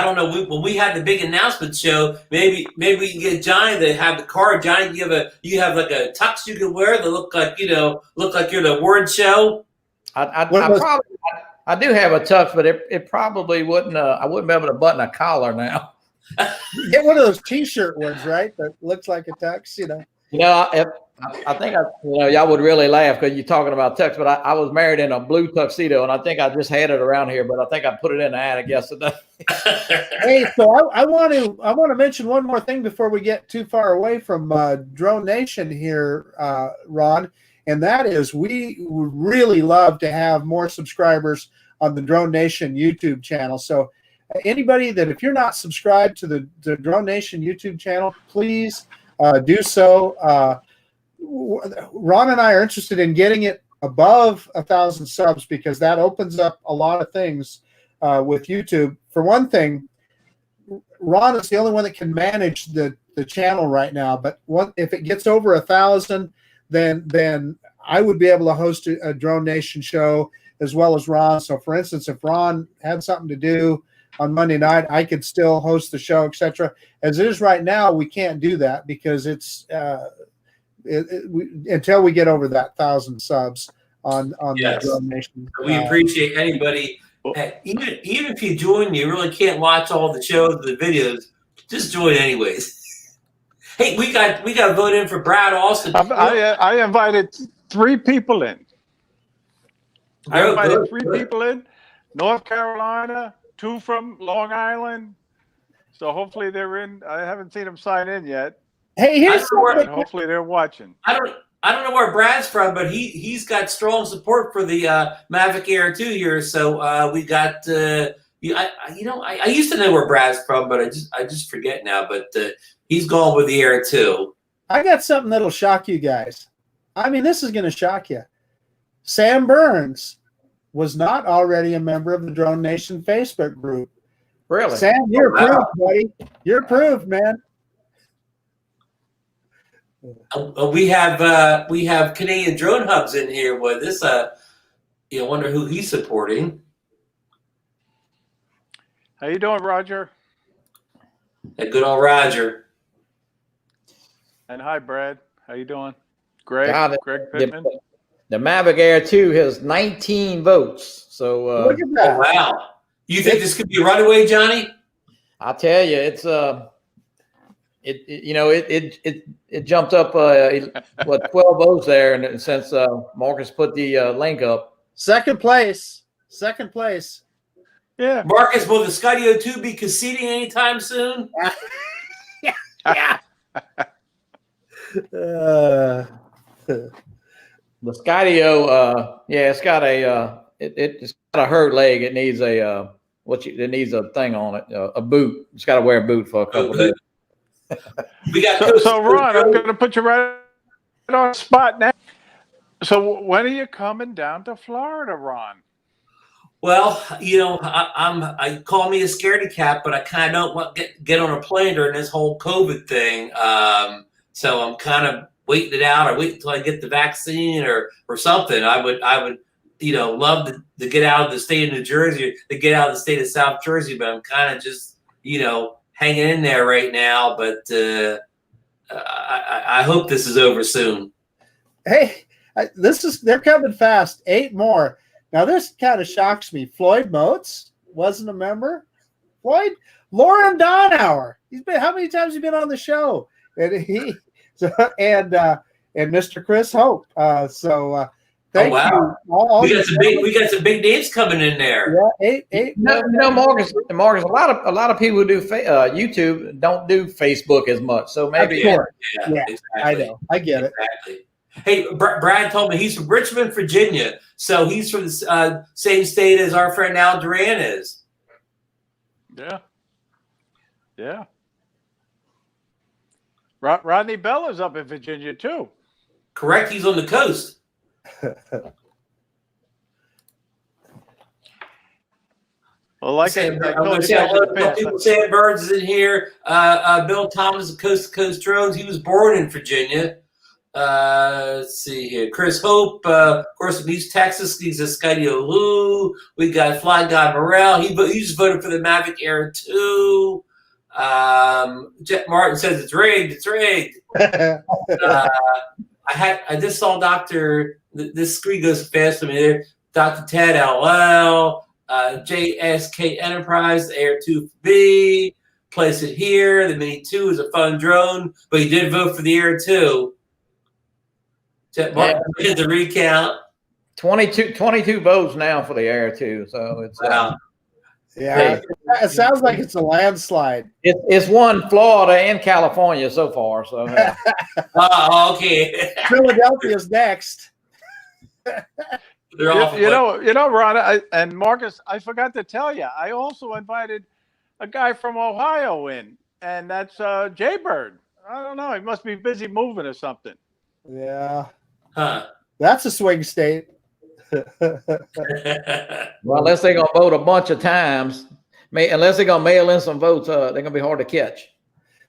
don't know. When we had the big announcement show, maybe we can get Johnny to have the card. Johnny, you have like a tux you can wear that look like you're the award show. I do have a tux, but it probably wouldn't. I wouldn't be able to button a collar now. Get one of those T-shirt ones, right? That looks like a tux, I think y'all would really laugh because you're talking about tux, but I was married in a blue tuxedo, and I think I just had it around here, but I think I put it in the attic yesterday. Hey, so I want to mention one more thing before we get too far away from DroneNation here, Ron, and that is we would really love to have more subscribers on the DroneNation YouTube channel. So anybody that if you're not subscribed to the DroneNation YouTube channel, please do so. Ron and I are interested in getting it above 1,000 subs because that opens up a lot of things with YouTube. For one thing, Ron is the only one that can manage the channel right now. But if it gets over 1,000, then I would be able to host a DroneNation show as well as Ron. So, for instance, if Ron had something to do on Monday night, I could still host the show, etc. As it is right now, we can't do that because it's until we get over that 1,000 subs on Yes. the DroneNation. We appreciate anybody. Even if you join, you really can't watch all the shows, the videos. Just join anyways. Hey, we got to vote in for Brad Austin. I invited 3 people in. I invited 3 people in. North Carolina, 2 from Long Island. So hopefully they're in. I haven't seen them sign in yet. Hey, here's something. Hopefully they're watching. I don't know where Brad's from, but he's got strong support for the Mavic Air 2 here. So we got I used to know where Brad's from, but I just forget now. But he's gone with the Air 2. I got something that'll shock you guys. I mean, this is going to shock you. Sam Burns was not already a member of the DroneNation Facebook group. Really? Sam, you're approved, buddy. You're approved, man. We have Canadian Drone Hubs in here with this. Wonder who he's supporting. How you doing, Roger? That good old Roger. And hi, Brad. How you doing? Greg Pittman. The Mavic Air 2 has 19 votes. So look at that. Oh, wow. You think this could be a runaway, Johnny? I'll tell you, it's it jumped up 12 votes there, and since Marcus put the link up. Second place. Yeah. Marcus, will the Skydio 2 be conceding anytime soon? Yeah. The Skydio, it's got it's got a hurt leg. It needs it needs a thing on it, a boot. It's got to wear a boot for a couple of days. We got so Ron, I'm going to put you right on the spot now. So when are you coming down to Florida, Ron? Well, I call me a scaredy cat, but I kind of don't want to get on a plane during this whole COVID thing. So I'm kind of waiting it out. I wait until I get the vaccine or something. I would love to get out of the state of New Jersey, to get out of the state of South Jersey, but I'm kind of just, hanging in there right now. But I hope this is over soon. Hey, they're coming fast. 8 more. Now this kind of shocks me. Floyd Motes wasn't a member. Floyd, Lauren Donauer. How many times has he been on the show? And Mr. Chris Hope. So Thank wow. you. All We you got some big names coming in there. Yeah, eight. No, Marcus, a lot of people who do YouTube don't do Facebook as much. So maybe Of course. Yeah, Yeah, exactly. I know. I get it. Exactly. Hey, Brad told me he's from Richmond, Virginia. So he's from the same state as our friend Al Duran is. Yeah. Yeah. Rodney Bella's up in Virginia too. Correct. He's on the coast. Well, like Sam, I told you say guys in the hello to people. Sam Burns is in here. Bill Thomas of Coast to Coast Drones. He was born in Virginia. Let's see here. Chris Hope, of course, from East Texas. He's a Skydio Lou. We got Fly Guy Morrell. He just voted for the Mavic Air 2. Jet Martin says it's rigged. It's rigged. I just saw Dr. This screen goes fast to me there. Dr. Ted LL. JSK Enterprise, the Air 2B, place it here. The Mini 2 is a fun drone, but he did vote for the Air 2. Jet Martin did the recount. 22 votes now for the Air 2. So it's wow. Yeah, it sounds like it's a landslide. It's won Florida and California so far. So okay. Philadelphia's next. They're all you know, Ron and Marcus, I forgot to tell you, I also invited a guy from Ohio in, and that's Jaybird. I don't know, he must be busy moving or something. Yeah. Huh. That's a swing state. well, unless they're gonna vote a bunch of times, unless they're gonna mail in some votes, they're gonna be hard to catch.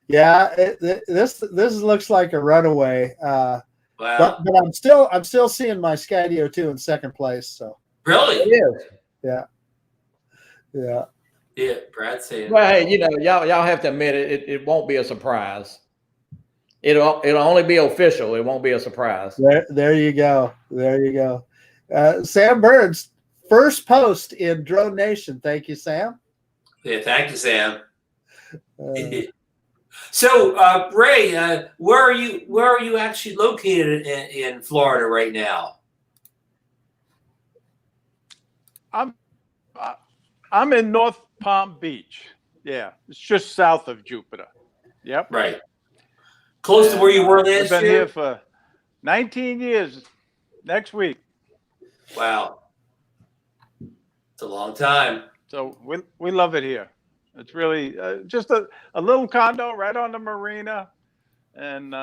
Yeah, this looks like a runaway. Wow. But I'm still seeing my Skydio 2 in second place. So Really? It is. Yeah. Yeah, Brad's saying. Well, hey, y'all have to admit it won't be a surprise. It'll only be official. It won't be a surprise. There you go. There you go. Sam Burns, first post in DroneNation. Thank you, Sam. Yeah, thank you, Sam. So, Ray, where are you actually located in Florida right now? I'm in North Palm Beach. Yeah, it's just south of Jupiter. Yep. Right. Close to where you were last year? I've been here for 19 years next week. Wow. It's a long time. So we love it here. It's really just a little condo right on the marina. And,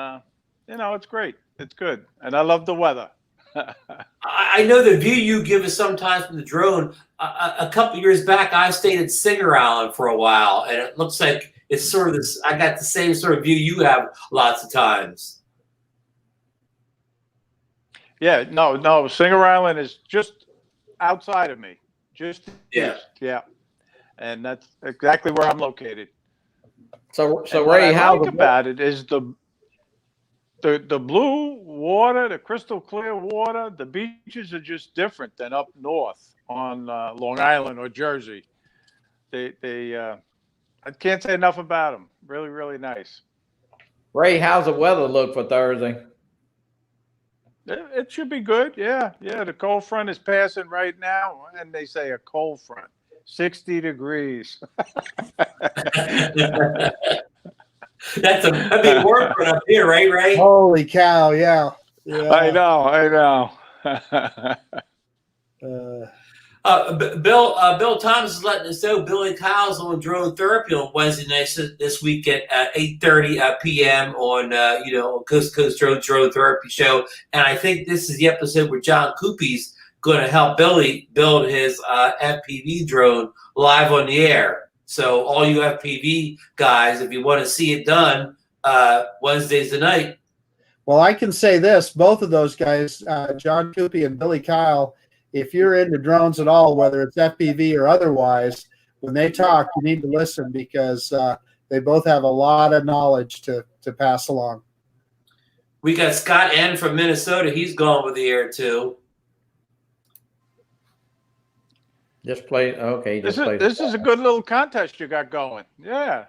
it's great. It's good. And I love the weather. I know the view you give us sometimes from the drone. A couple years back, I stayed at Singer Island for a while, and it looks like it's sort of this. I got the same sort of view you have lots of times. Yeah, no. Singer Island is just outside of me. Just yeah, east. Yeah, and that's exactly where I'm located. So Ray, how what I like about it is the blue water, the crystal clear water. The beaches are just different than up north on Long Island or Jersey. I can't say enough about them. Really, really nice. Ray, how's the weather look for Thursday? It should be good. Yeah. The cold front is passing right now, and they say a cold front, 60 degrees. That's a big word for up here, right, Ray? Holy cow! Yeah. I know. Bill Thomas is letting us know Billy Kyle's on Drone Therapy on Wednesday nights this week at 8:30 p.m. on Coast to Coast Drone Therapy show, and I think this is the episode where John Coopy's going to help Billy build his FPV drone live on the air. So all you FPV guys, if you want to see it done, Wednesday's the night. Well, I can say this: both of those guys, John Coopy and Billy Kyle. If you're into drones at all, whether it's FPV or otherwise, when they talk, you need to listen because they both have a lot of knowledge to pass along. We got Scott N from Minnesota. He's gone with the Air 2. Just play. Okay. This is a good little contest you got going. Yeah.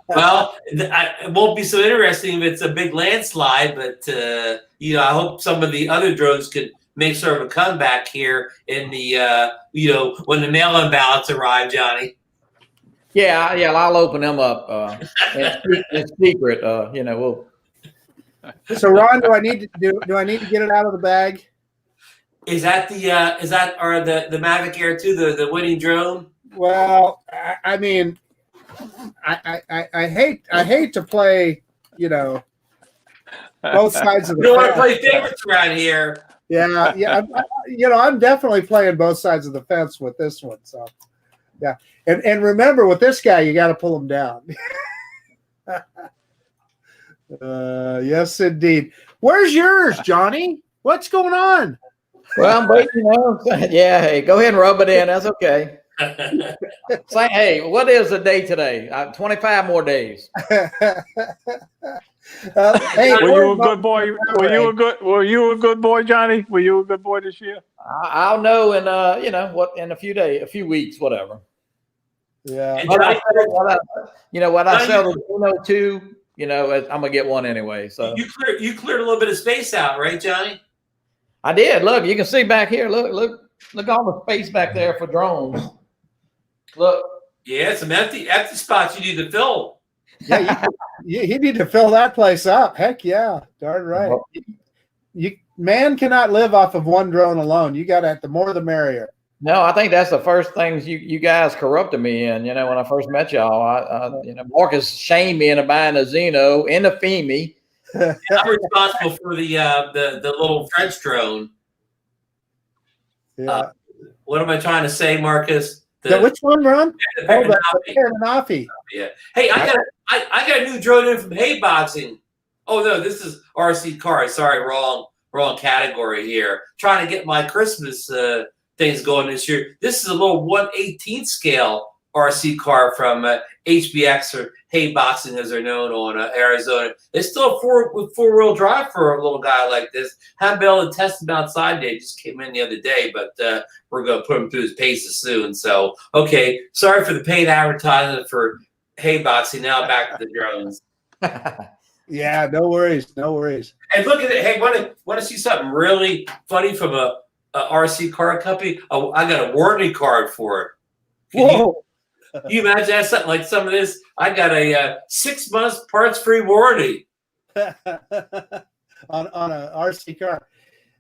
Well, it won't be so interesting if it's a big landslide, but I hope some of the other drones could make sort of a comeback here in the when the mail-in ballots arrive, Johnny. Yeah, I'll open them up in secret. We'll. So Ron, do I need to get it out of the bag? Is that the Mavic Air 2 the winning drone? Well, I mean, I hate to play, both sides of the. You don't want to play favorites around here. Yeah. I'm definitely playing both sides of the fence with this one. So, yeah, and remember, with this guy, you got to pull him down. Yes, indeed. Where's yours, Johnny? What's going on? Well, I'm waiting. Yeah, hey, go ahead and rub it in. That's okay. Say, hey, what is the day today? 25 more days. Hey, were you a good boy? Were you a good boy, Johnny? Were you a good boy this year? I'll know in in a few weeks, whatever. Yeah. What I sell the Xeno 2, I'm gonna get one anyway. So you cleared a little bit of space out, right, Johnny? I did. Look, you can see back here. Look all the space back there for drones. Look. Yeah, some empty spots you need to fill. Yeah, you need to fill that place up. Heck yeah, darn right. Man cannot live off of one drone alone. You got to, the more the merrier. No, I think that's the first things you guys corrupted me in. When I first met y'all, Marcus shamed me into buying a Xeno and a FEMI. I'm responsible for the little French drone. Yeah. What am I trying to say, Marcus? Which one, Ron? The Nafi. Yeah. Hey, I got a new drone in from Hayboxing. Oh no, this is RC car. Sorry, wrong category here. Trying to get my Christmas things going this year. This is a little 1/18 scale RC car from HBX, or Hayboxing as they're known, on Arizona. It's still four-wheel drive for a little guy like this. Haven't been able to test him outside yet. He just came in the other day, but we're going to put him through his paces soon. So, okay, sorry for the paid advertisement for Hayboxing. Now back to the drones. Yeah, no worries. And look at it. Hey, want to see something really funny from a RC car company? Oh, I got a warranty card for it. Whoa. Can you imagine that? Something like some of this? I got a 6 months parts-free warranty on a RC car.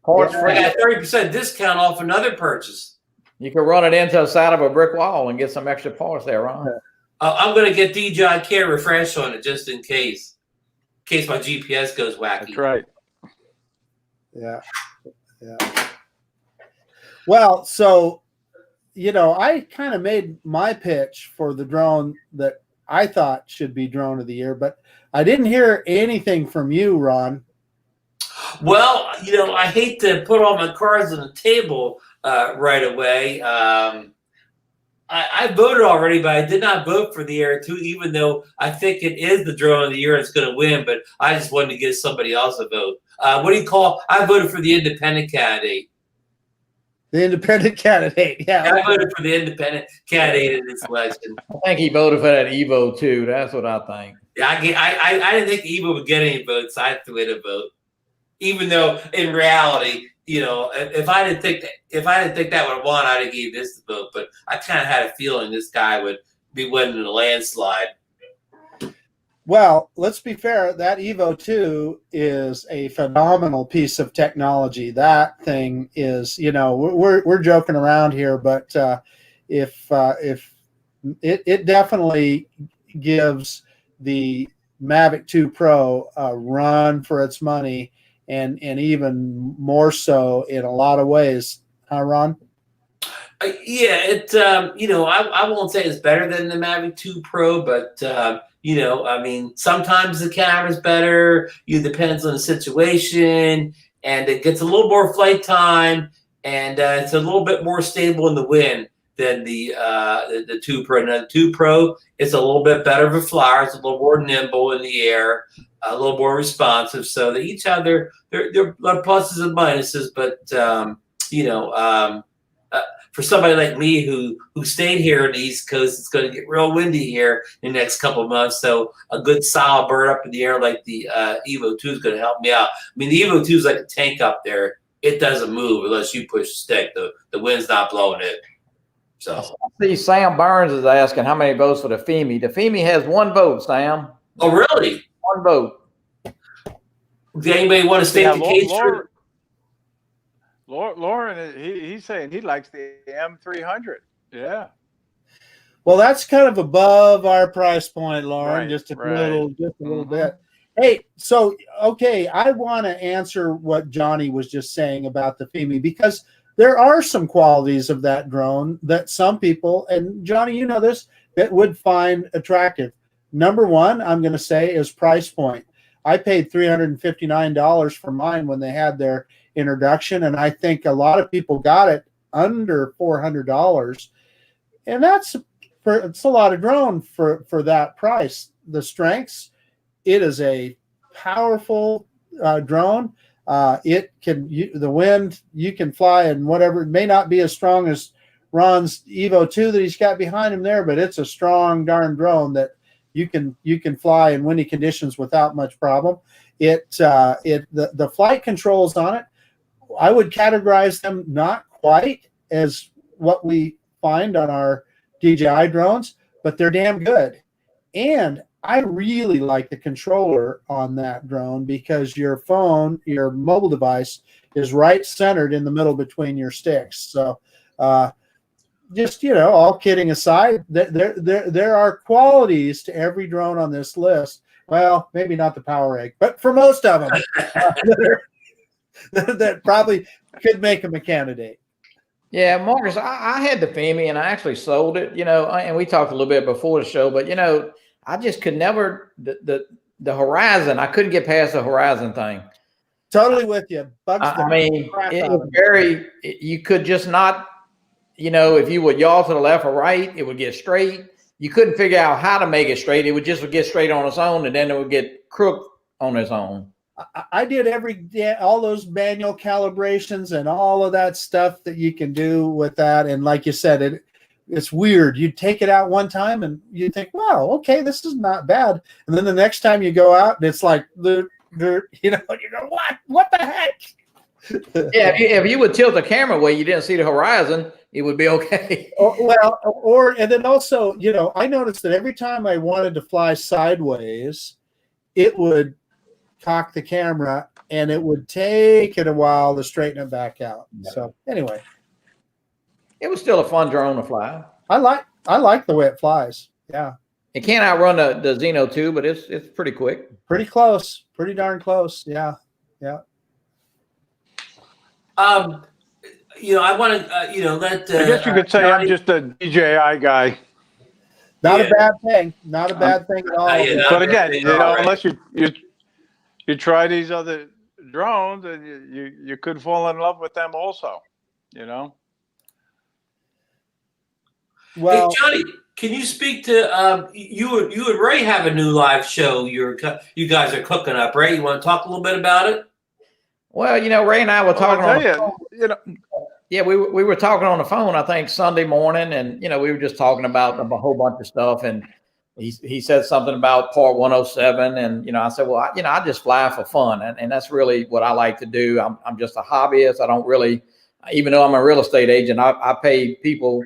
I got 30% discount off another purchase. You can run it into the side of a brick wall and get some extra parts there, Ron. I'm going to get DJI Care refresh on it just in case my GPS goes wacky. That's right. Yeah. Well, so I kind of made my pitch for the drone that I thought should be drone of the year, but I didn't hear anything from you, Ron. Well, I hate to put all my cards on the table right away. I voted already, but I did not vote for the Air 2, even though I think it is the drone of the year and it's going to win, but I just wanted to give somebody else a vote. What do you call? I voted for the independent candidate. The independent candidate, yeah. I voted for the independent candidate in this election. I think he voted for that Evo too. That's what I think. Yeah, I didn't think Evo would get any votes. I threw in a vote, even though in reality, if I didn't think that would have won, I'd have gave this the vote. But I kind of had a feeling this guy would be winning in a landslide. Well, let's be fair. That Evo 2 is a phenomenal piece of technology. That thing is, we're joking around here, but if it definitely gives the Mavic 2 Pro a run for its money, and even more so in a lot of ways, huh, Ron? Yeah, I won't say it's better than the Mavic 2 Pro, but sometimes the camera's better. Depends on the situation, and it gets a little more flight time, and it's a little bit more stable in the wind than the 2 Pro. Now, the 2 Pro is a little bit better of a flyer. It's a little more nimble in the air, a little more responsive. So they each have their pluses and minuses, but for somebody like me who stayed here on the East Coast, it's going to get real windy here in the next couple of months. So a good solid bird up in the air like the Evo 2 is going to help me out. I mean, the Evo 2 is like a tank up there it doesn't move unless you push the stick. The wind's not blowing it. So I see Sam Burns is asking how many votes for the FEMI. The FEMI has 1 vote, Sam. oh really? 1 vote. Does anybody want to state the case? Lauren, he's saying he likes the M300. Yeah. Well, that's kind of above our price point, Lauren. Right, Just a right. little bit. Hey, so okay, I want to answer what Johnny was just saying about the FEMI, because there are some qualities of that drone that some people, and Johnny, you know this, that would find attractive. Number one, I'm going to say, is price point. I paid $359 for mine when they had their introduction, and I think a lot of people got it under $400, and it's a lot of drone for that price. The strengths, it is a powerful drone. It can the wind, you can fly, and whatever. It may not be as strong as Ron's Evo 2 that he's got behind him there, but it's a strong darn drone that you can fly in windy conditions without much problem. The flight controls on it, I would categorize them not quite as what we find on our DJI drones, but they're damn good. And I really like the controller on that drone, because your phone, your mobile device, is right centered in the middle between your sticks. So just, all kidding aside, there are qualities to every drone on this list. Well, maybe not the Power Egg, but for most of them that probably could make them a candidate. Yeah, Marcus, I had the FEMI and I actually sold it, and we talked a little bit before the show, but I just could never, the Horizon, I couldn't get past the Horizon thing. Totally with you. I mean, it was very, you could just not, if you would yaw to the left or right, it would get straight. You couldn't figure out how to make it straight. It would just get straight on its own, and then it would get crooked on its own. I did all those manual calibrations and all of that stuff that you can do with that. And like you said, it's weird. You take it out one time and you think, wow, okay, this is not bad. And then the next time you go out and it's like, and you go, what the heck? Yeah, if you would tilt the camera where you didn't see the horizon, it would be okay. And then also, I noticed that every time I wanted to fly sideways, it would cock the camera and it would take it a while to straighten it back out. Yeah. So anyway, it was still a fun drone to fly. I like the way it flies. Yeah. It can't outrun the Xeno 2, but it's pretty quick. Pretty close. Pretty darn close. Yeah. Yeah. I want to, let. I guess you could say I'm just a DJI guy. Not a bad thing. Not a bad thing at all. But again, unless you try these other drones, and you could fall in love with them also. Well, hey, Johnny, can you speak to you and Ray have a new live show you guys are cooking up, right? You want to talk a little bit about it? Well, Ray and I were talking yeah, we were talking on the phone, I think Sunday morning, and we were just talking about a whole bunch of stuff, and he said something about Part 107, and I said, well, I just fly for fun, and that's really what I like to do. I'm just a hobbyist. I don't really, even though I'm a real estate agent, I pay people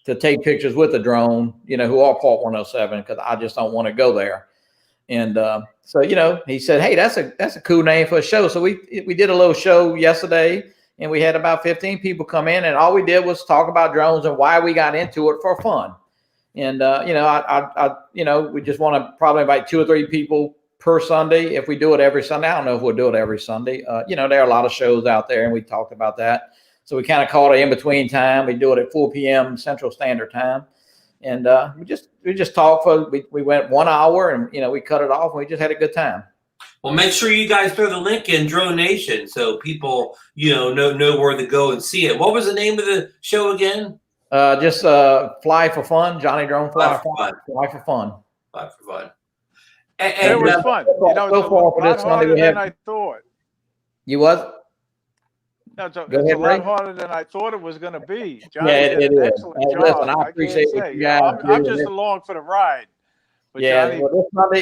to take pictures with a drone, who are Part 107, because I just don't want to go there. And so he said, hey, that's a cool name for a show. So we did a little show yesterday, and we had about 15 people come in, and all we did was talk about drones and why we got into it for fun. And we just want to probably invite 2 or 3 people per Sunday. If we do it every Sunday, I don't know if we'll do it every Sunday. There are a lot of shows out there, and we talked about that. So we kind of call it in between time. We do it at 4 p.m. Central Standard Time. And we just talked we went 1 hour, and we cut it off, and we just had a good time. Well, make sure you guys throw the link in DroneNation so people know where to go and see it. What was the name of the show again? Just Fly for Fun, Johnny Drone Fly for Fun. Fly for Fun. Fly for Fun. And it was fun. It's a lot harder than I thought. You what? No, it's a lot harder than I thought it was going to be. Johnny it did an is. excellent job. Listen, I appreciate what you guys do. I'm just along for the ride. But Johnny,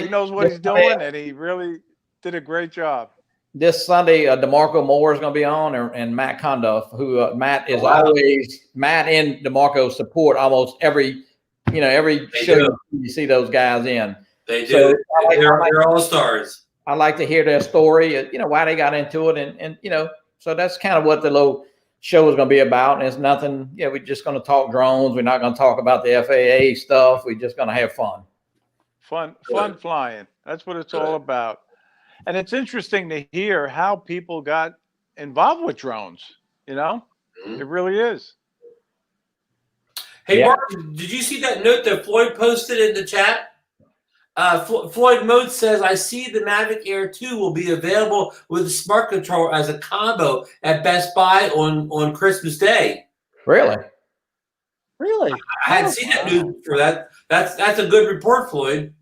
he knows what he's doing, and he really did a great job. this Sunday, DeMarco Moore is going to be on, and Matt Conduff, who Matt is always Matt and DeMarco support almost every show you see those guys in. They do. So they're all stars. I like to hear their story, why they got into it, and so that's kind of what the little show is going to be about. And it's nothing. We're just going to talk drones. We're not going to talk about the FAA stuff. We're just going to have fun. Fun flying. That's what it's all about. And it's interesting to hear how people got involved with drones. It really is. Hey, Mark, did you see that note that Floyd posted in the chat? Floyd Mote says, I see the Mavic Air 2 will be available with a smart controller as a combo at Best Buy on Christmas Day. Really? Really? I hadn't seen that news for that. That's a good report, Floyd.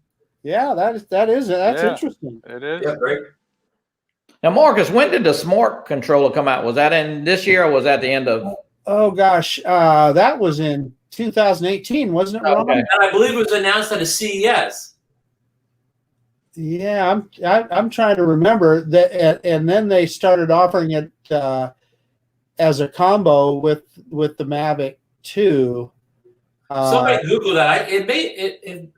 Yeah, that's interesting. It is. Yeah, right. Now, Marcus, when did the smart controller come out? Was that in this year, or was that the end of? Oh gosh, that was in 2018, wasn't it, Ron? Okay. And I believe it was announced at a CES. Yeah, I'm trying to remember that, and then they started offering it as a combo with the Mavic 2. Somebody Google that. It may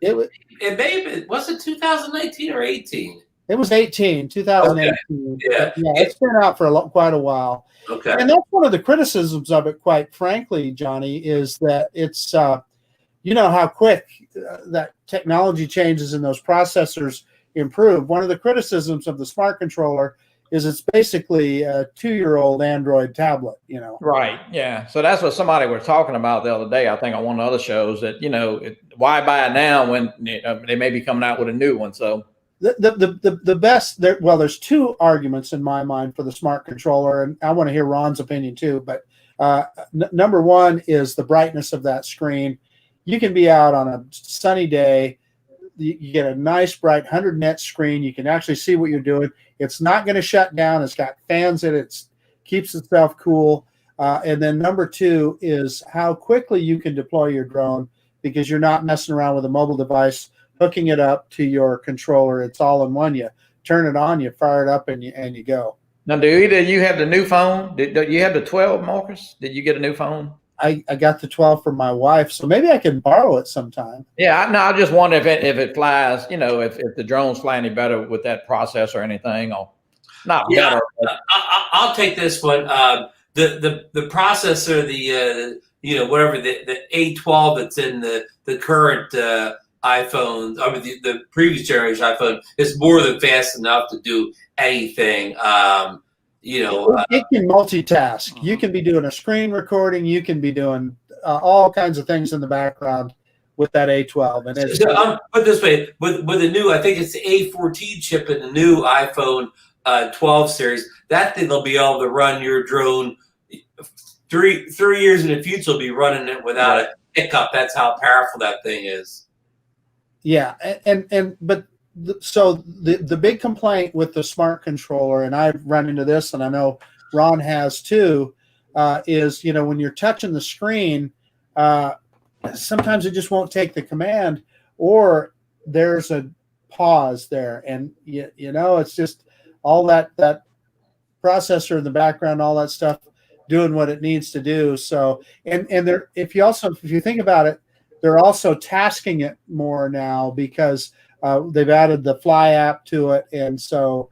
have been. Was it 2019 or 18? It was 2018. Okay. Yeah, it's been out for quite a while. Okay. And that's one of the criticisms of it, quite frankly, Johnny, is that it's how quick that technology changes and those processors improve. One of the criticisms of the smart controller is it's basically a 2-year-old Android tablet, Right. Yeah. So that's what somebody was talking about the other day, I think, on one of the other shows, that, why buy it now when they may be coming out with a new one. So the best there, well, there's two arguments in my mind for the smart controller, and I want to hear Ron's opinion too. But number one is the brightness of that screen. You can be out on a sunny day. You get a nice bright 100 nit screen. You can actually see what you're doing. It's not going to shut down. It's got fans in it. It keeps itself cool. And then number two is how quickly you can deploy your drone, because you're not messing around with a mobile device, hooking it up to your controller. It's all in one. You turn it on, you fire it up, and you go. Now, do either you have the new phone? Did you have the 12, Marcus? Did you get a new phone? I got the 12 from my wife, so maybe I can borrow it sometime. Yeah, I just wonder if it flies, if the drones fly any better with that process or anything, or not better. I'll take this one. The processor, whatever the A12 that's in the current iPhone, I mean the previous generation iPhone, is more than fast enough to do anything. It can multitask. You can be doing a screen recording. You can be doing all kinds of things in the background with that A12. And so, put it this way, with the new, I think it's the A14 chip in the new iPhone 12 series. That thing will be able to run your drone 3 years in the future. Will be running it without a hiccup. That's how powerful that thing is. Yeah, so the big complaint with the smart controller, and I've run into this, and I know Ron has too, is when you're touching the screen, sometimes it just won't take the command, or there's a pause there, and it's just all that processor in the background, all that stuff doing what it needs to do. So and there, if you think about it, they're also tasking it more now because they've added the Fly app to it, and so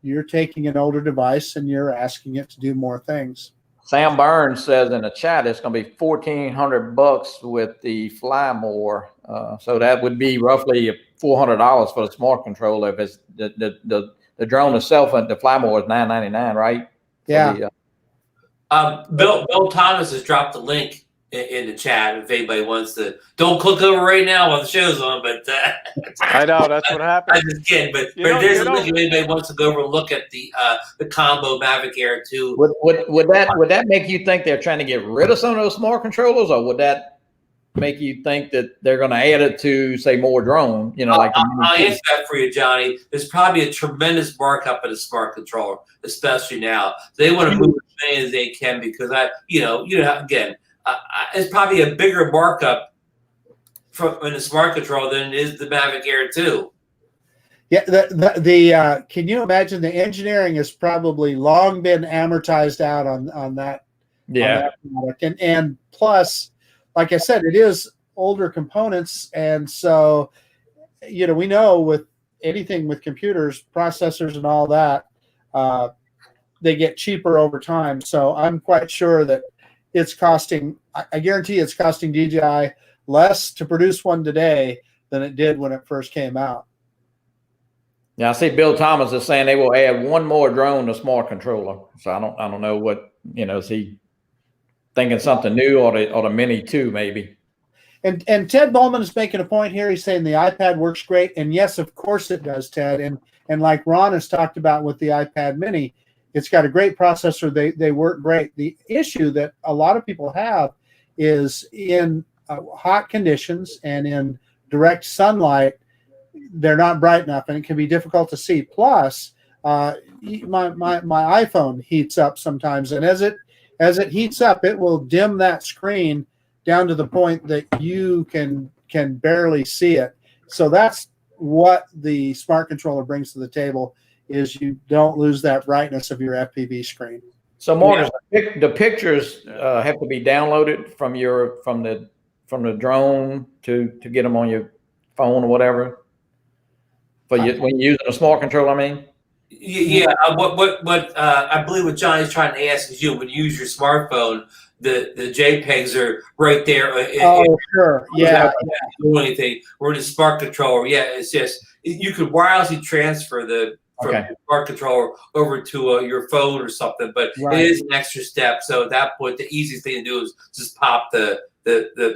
you're taking an older device and you're asking it to do more things. Sam Burns says in the chat it's going to be $1,400 with the Fly More, so that would be roughly $400 for the smart controller. If it's the drone itself, and the Fly More is $999, right? Yeah. Bill Thomas has dropped the link in the chat if anybody wants to. Don't click over right now while the show's on, but I know that's what happened. I'm just kidding, but there's a link if anybody wants to go over and look at the combo Mavic Air 2. Would that make you think they're trying to get rid of some of those smart controllers, or would that make you think that they're going to add it to, say, more drone? Like I'll answer that for you, Johnny. There's probably a tremendous markup in the smart controller, especially now. They want to move as many as they can because again. It's probably a bigger markup in the smart control than it is the Mavic Air 2. Yeah, can you imagine the engineering has probably long been amortized out on that Yeah. on that product. And plus, like I said, it is older components, and so we know with anything with computers, processors, and all that, they get cheaper over time. So I'm quite sure that it's costing. I guarantee it's costing DJI less to produce one today than it did when it first came out. Yeah, I see Bill Thomas is saying they will add one more drone to smart controller. So I don't know what, is he thinking something new, or the Mini 2 maybe? And Ted Bowman is making a point here. He's saying the iPad works great, and yes, of course it does, Ted. And like Ron has talked about with the iPad Mini, it's got a great processor. They work great. The issue that a lot of people have is in hot conditions and in direct sunlight, they're not bright enough, and it can be difficult to see. Plus, my iPhone heats up sometimes, and as it heats up, it will dim that screen down to the point that you can barely see it. So that's what the smart controller brings to the table, is you don't lose that brightness of your FPV screen. So Marcus, the pictures have to be downloaded from the drone to get them on your phone or whatever. When you're using a smart controller, I mean. Yeah. What I believe what Johnny's trying to ask is, when you use your smartphone, the JPEGs are right there. Sure. Yeah. Do anything. Or the smart controller. Yeah, it's just you could wirelessly transfer the smart controller over to your phone or something, but it is an extra step. So at that point, the easiest thing to do is just pop the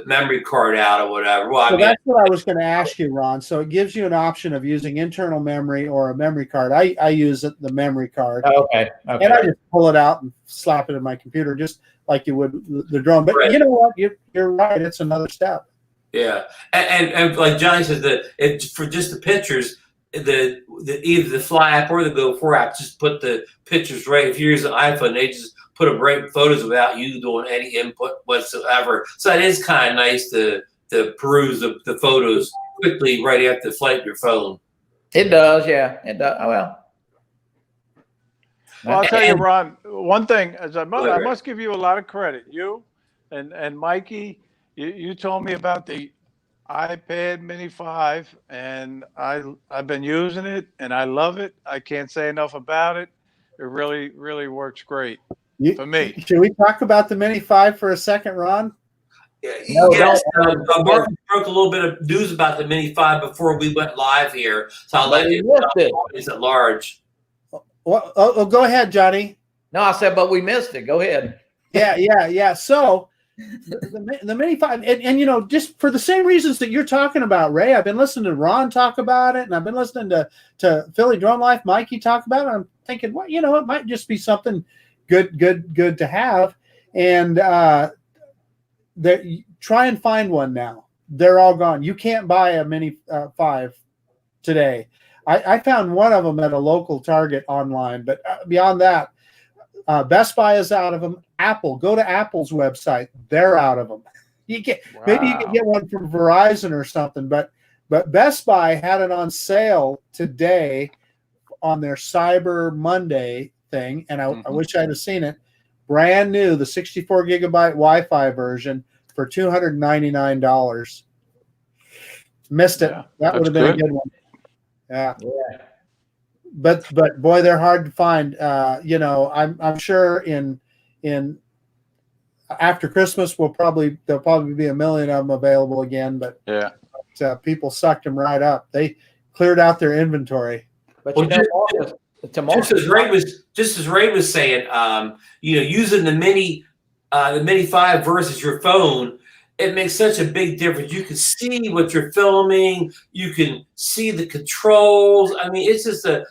memory card out or whatever. Well, that's what I was going to ask you, Ron. So it gives you an option of using internal memory or a memory card. I use the memory card. Okay. And I just pull it out and slap it in my computer, just like you would the drone. But you know what? You're right. It's another step. Yeah, and like Johnny says, for just the pictures, either the Fly app or the Go4 app just put the pictures right. If you're using an iPhone, they just put up right photos without you doing any input whatsoever. So it is kind of nice to peruse the photos quickly right after the flight on your phone. It does, yeah. It does. Oh, well. Well, I'll tell you, Ron, one thing, I must give you a lot of credit. You and Mikey, you told me about the iPad Mini 5, and I've been using it, and I love it. I can't say enough about it. It really, really works great for me. Should we talk about the Mini 5 for a second, Ron? Yes, Mark broke a little bit of news about the Mini 5 before we went live here, so I'll let you know it's at large. Well, go ahead, Johnny. No, I said, but we missed it. Go ahead. Yeah. So the Mini 5, and just for the same reasons that you're talking about, Ray, I've been listening to Ron talk about it, and I've been listening to Philly Drone Life, Mikey talk about it. And I'm thinking, well, it might just be something good to have. And try and find one now. They're all gone. You can't buy a Mini 5 today. I found one of them at a local Target online, but beyond that, Best Buy is out of them. Apple, go to Apple's website; they're out of them. Maybe you can get one from Verizon or something, but Best Buy had it on sale today on their Cyber Monday thing, and I wish I'd have seen it. Brand new, the 64 gigabyte Wi-Fi version for $299. Missed it. Yeah, that would have been a good one. Yeah. But boy, they're hard to find. I'm sure in after Christmas there'll probably be a million of them available again. But people sucked them right up. They cleared out their inventory. But just as Ray was saying, using the Mini 5 versus your phone, it makes such a big difference. You can see what you're filming. You can see the controls. I mean, it's just a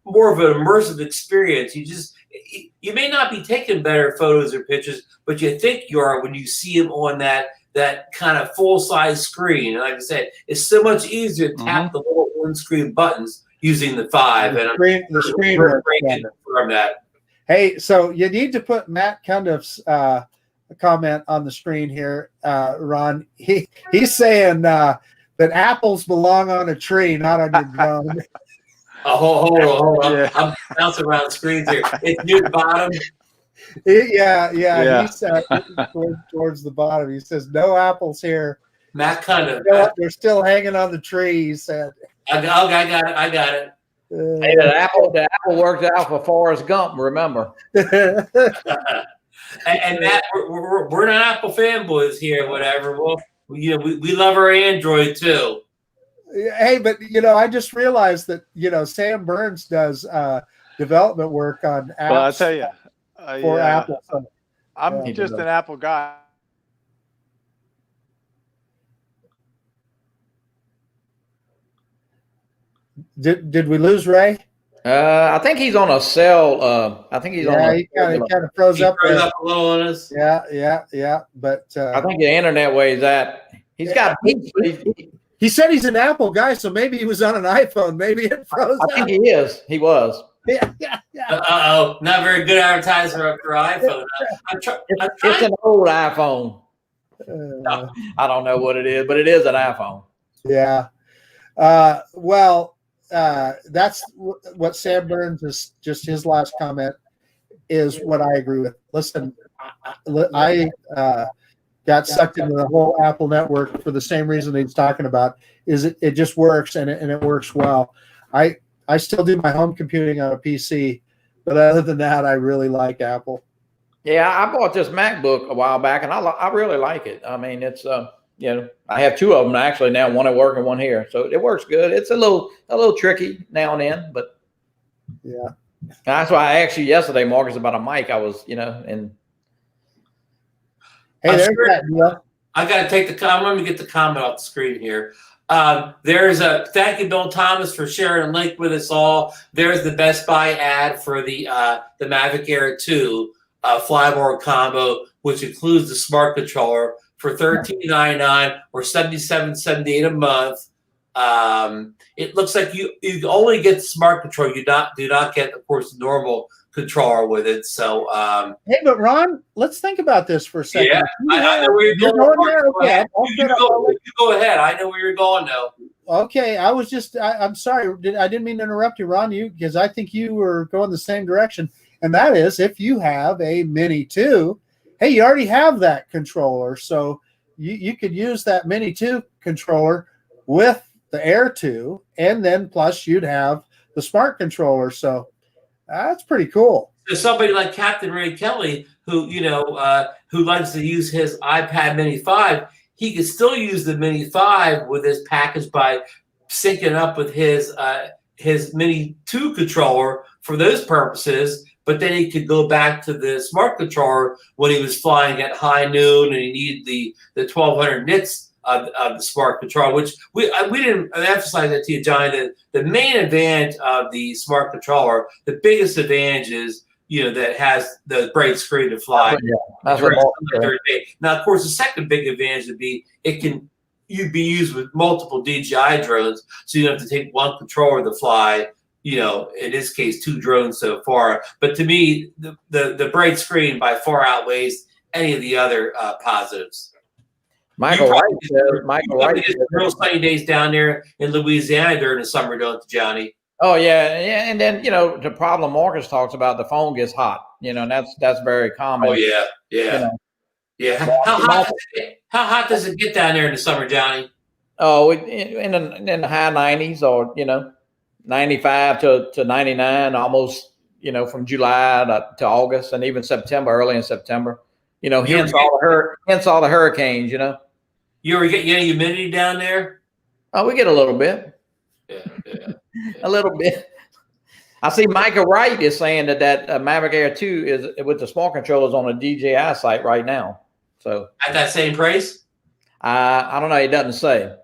more of an immersive experience. You may not be taking better photos or pictures, but you think you are when you see them on that kind of full-size screen. And like I said, it's so much easier to tap the little one-screen buttons using the 5. The screen from that. Hey, so you need to put Matt Cundiff's comment on the screen here, Ron. He's saying that apples belong on a tree, not on your drone. Oh, hold on. Yeah. I'm bouncing around screens here. It's near the bottom. Yeah. Yeah. He said towards the bottom. He says, "No apples here. Matt kind of. They're still hanging on the tree." He said. I got it. I got it. Hey, the apple worked out for Forrest Gump. Remember? And Matt, we're not Apple fanboys here. Whatever. Well, we love our Android too. Hey, but I just realized that Sam Burns does development work on apps. Well, I'll tell you, for Apple. So, I'm just an Apple guy. Did we lose Ray? I think he's on a cell. I think he's on. He kind of froze up. Froze up a little on us. Yeah. But I think the internet ways that he's got. He said he's an Apple guy, so maybe he was on an iPhone. Maybe it froze. I think he is. He was. Yeah. Not very good advertisement for iPhone. It's an old iPhone. I don't know what it is, but it is an iPhone. Yeah. That's what Sam Burns is. Just his last comment is what I agree with. Listen, I got sucked into the whole Apple network for the same reason he's talking about. Is it just works and it works well. I still do my home computing on a PC, but other than that, I really like Apple. Yeah, I bought this MacBook a while back, and I really like it. I mean, it's I have two of them actually now, one at work and one here, so it works good. It's a little tricky now and then, but yeah, that's why I actually yesterday, Marcus, about a mic. I was and hey, there's that deal. I got to take the comment. Let me get the comment off the screen here. There's a thank you, Bill Thomas, for sharing a link with us all. There's the Best Buy ad for the Mavic Air 2 flyboard combo, which includes the smart controller for $13.99 or $77.78 a month. It looks like you only get the smart controller. You do not get, of course, the normal controller with it. So hey, but Ron, let's think about this for a second. Yeah, I know where you're going. Okay, you go ahead. I know where you're going now. Okay, I'm sorry. I didn't mean to interrupt you, Ron, because I think you were going the same direction. And that is, if you have a Mini 2, hey, you already have that controller. So you could use that Mini 2 controller with the Air 2, and then plus you'd have the smart controller. So that's pretty cool. So somebody like Captain Ray Kelly, who likes to use his iPad Mini 5, he could still use the Mini 5 with his package by syncing up with his Mini 2 controller for those purposes. But then he could go back to the smart controller when he was flying at high noon and he needed the 1200 nits of the smart controller, which we didn't emphasize that to you, Johnny. The main advantage of the smart controller, the biggest advantage is that has the bright screen to fly. Yeah, that's now, of course, the second big advantage would be you'd be used with multiple DJI drones, so you don't have to take one controller to fly. In this case, 2 drones so far. But to me, the bright screen by far outweighs any of the other positives. Michael Wright says real sunny days down there in Louisiana during the summer, don't you, Johnny? Oh yeah, and then the problem Marcus talks about, the phone gets hot. And that's very common. Oh yeah. Yeah. How hot does it get down there in the summer, Johnny? Oh, in the high 90s, or 95 to 99, almost, from July to August, and even September, early in September, hence all the hurricanes, You ever get any humidity down there? Oh, we get a little bit. Yeah. A little bit. I see Michael Wright is saying that Mavic Air 2 is with the small controllers on a DJI site right now. So at that same price? I don't know. It doesn't say.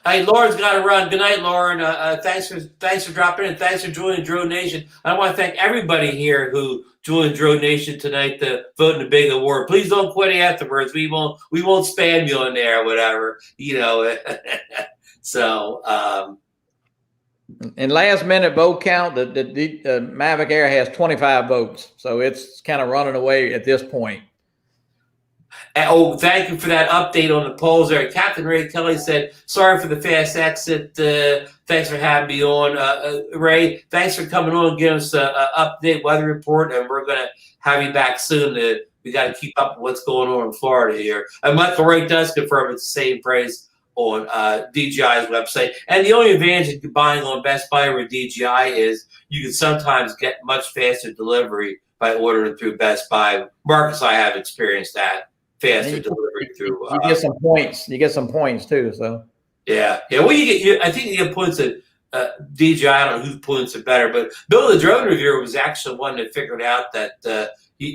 Hey, Lauren's got to run. Good night, Lauren. Thanks for dropping in. Thanks for joining DroneNation. I want to thank everybody here who joined DroneNation tonight to vote in the big award. Please don't quit afterwards. We won't spam you in there or whatever. So. In last minute vote count, the Mavic Air has 25 votes, so it's kind of running away at this point. And, oh, thank you for that update on the polls there. Captain Ray Kelly said, sorry for the fast exit. Thanks for having me on. Ray, thanks for coming on and giving us an update weather report, and we're going to have you back soon. We got to keep up with what's going on in Florida here. And Michael Ray does confirm it's the same price on DJI's website. And the only advantage of buying on Best Buy or DJI is you can sometimes get much faster delivery by ordering through Best Buy. Marcus, I have experienced that. Faster delivery through. You get some points. You get some points too. So yeah. Well, I think you get points at DJI. I don't know whose points are better, but Bill the Drone Reviewer was actually one that figured out that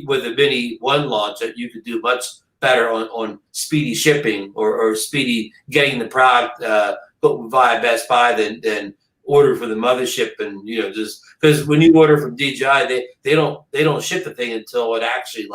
with the Mini 1 launch that you could do much better on speedy shipping or speedy getting the product via Best Buy than order for the mothership. And just because when you order from DJI, they don't ship the thing until it actually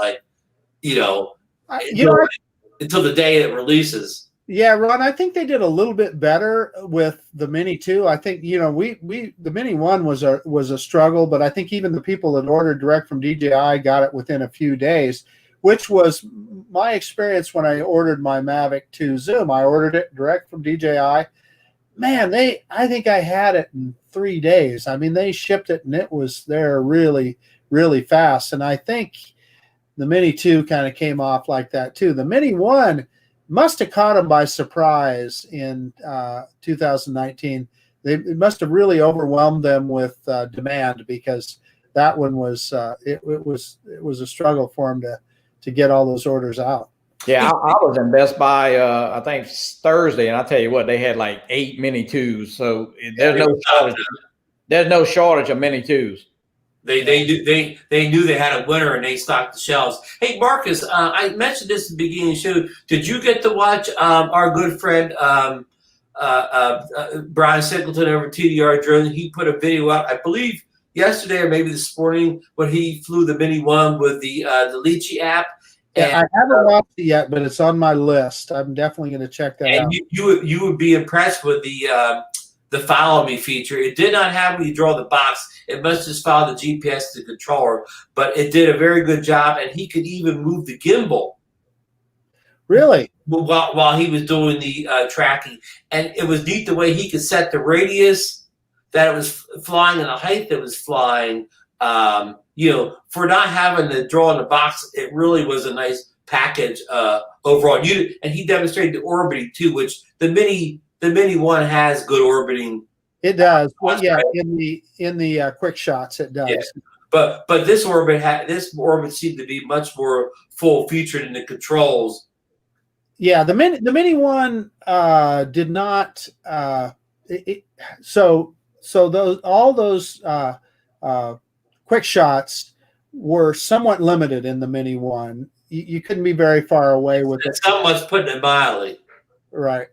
until the day it releases. Yeah, Ron, I think they did a little bit better with the Mini 2. I think the Mini 1 was a struggle, but I think even the people that ordered direct from DJI got it within a few days, which was my experience when I ordered my Mavic 2 Zoom. I ordered it direct from DJI. Man, I think I had it in 3 days. I mean, they shipped it and it was there really, really fast. And I think the Mini 2 kind of came off like that too. The Mini 1 must have caught them by surprise in 2019. It must have really overwhelmed them with demand, because that one was it was a struggle for them to get all those orders out. Yeah, I was in Best Buy I think Thursday, and I tell you what, they had like 8 Mini 2s. So there's no shortage of Mini 2s. They knew they had a winner and they stocked the shelves. Hey, Marcus, I mentioned this at the beginning of the show. Did you get to watch our good friend Brian Singleton over at TDR Drone? He put a video out, I believe, yesterday or maybe this morning, when he flew the Mini 1 with the Litchi app. And, I haven't watched it yet, but it's on my list. I'm definitely going to check that out. You would be impressed with the follow me feature. It did not have when you draw the box. It must just follow the GPS to the controller, but it did a very good job, and he could even move the gimbal. Really? While he was doing the tracking. And it was neat the way he could set the radius that it was flying and the height that it was flying. For not having to draw in the box, it really was a nice package overall. And he demonstrated the orbiting too, which the Mini 1 has good orbiting. It does. Well, yeah, in the quick shots, it does. Yeah. But this orbit seemed to be much more full featured in the controls. Yeah, the Mini 1 did not. So all those quick shots were somewhat limited in the Mini 1. You couldn't be very far away with it. Someone's putting it mildly. Right.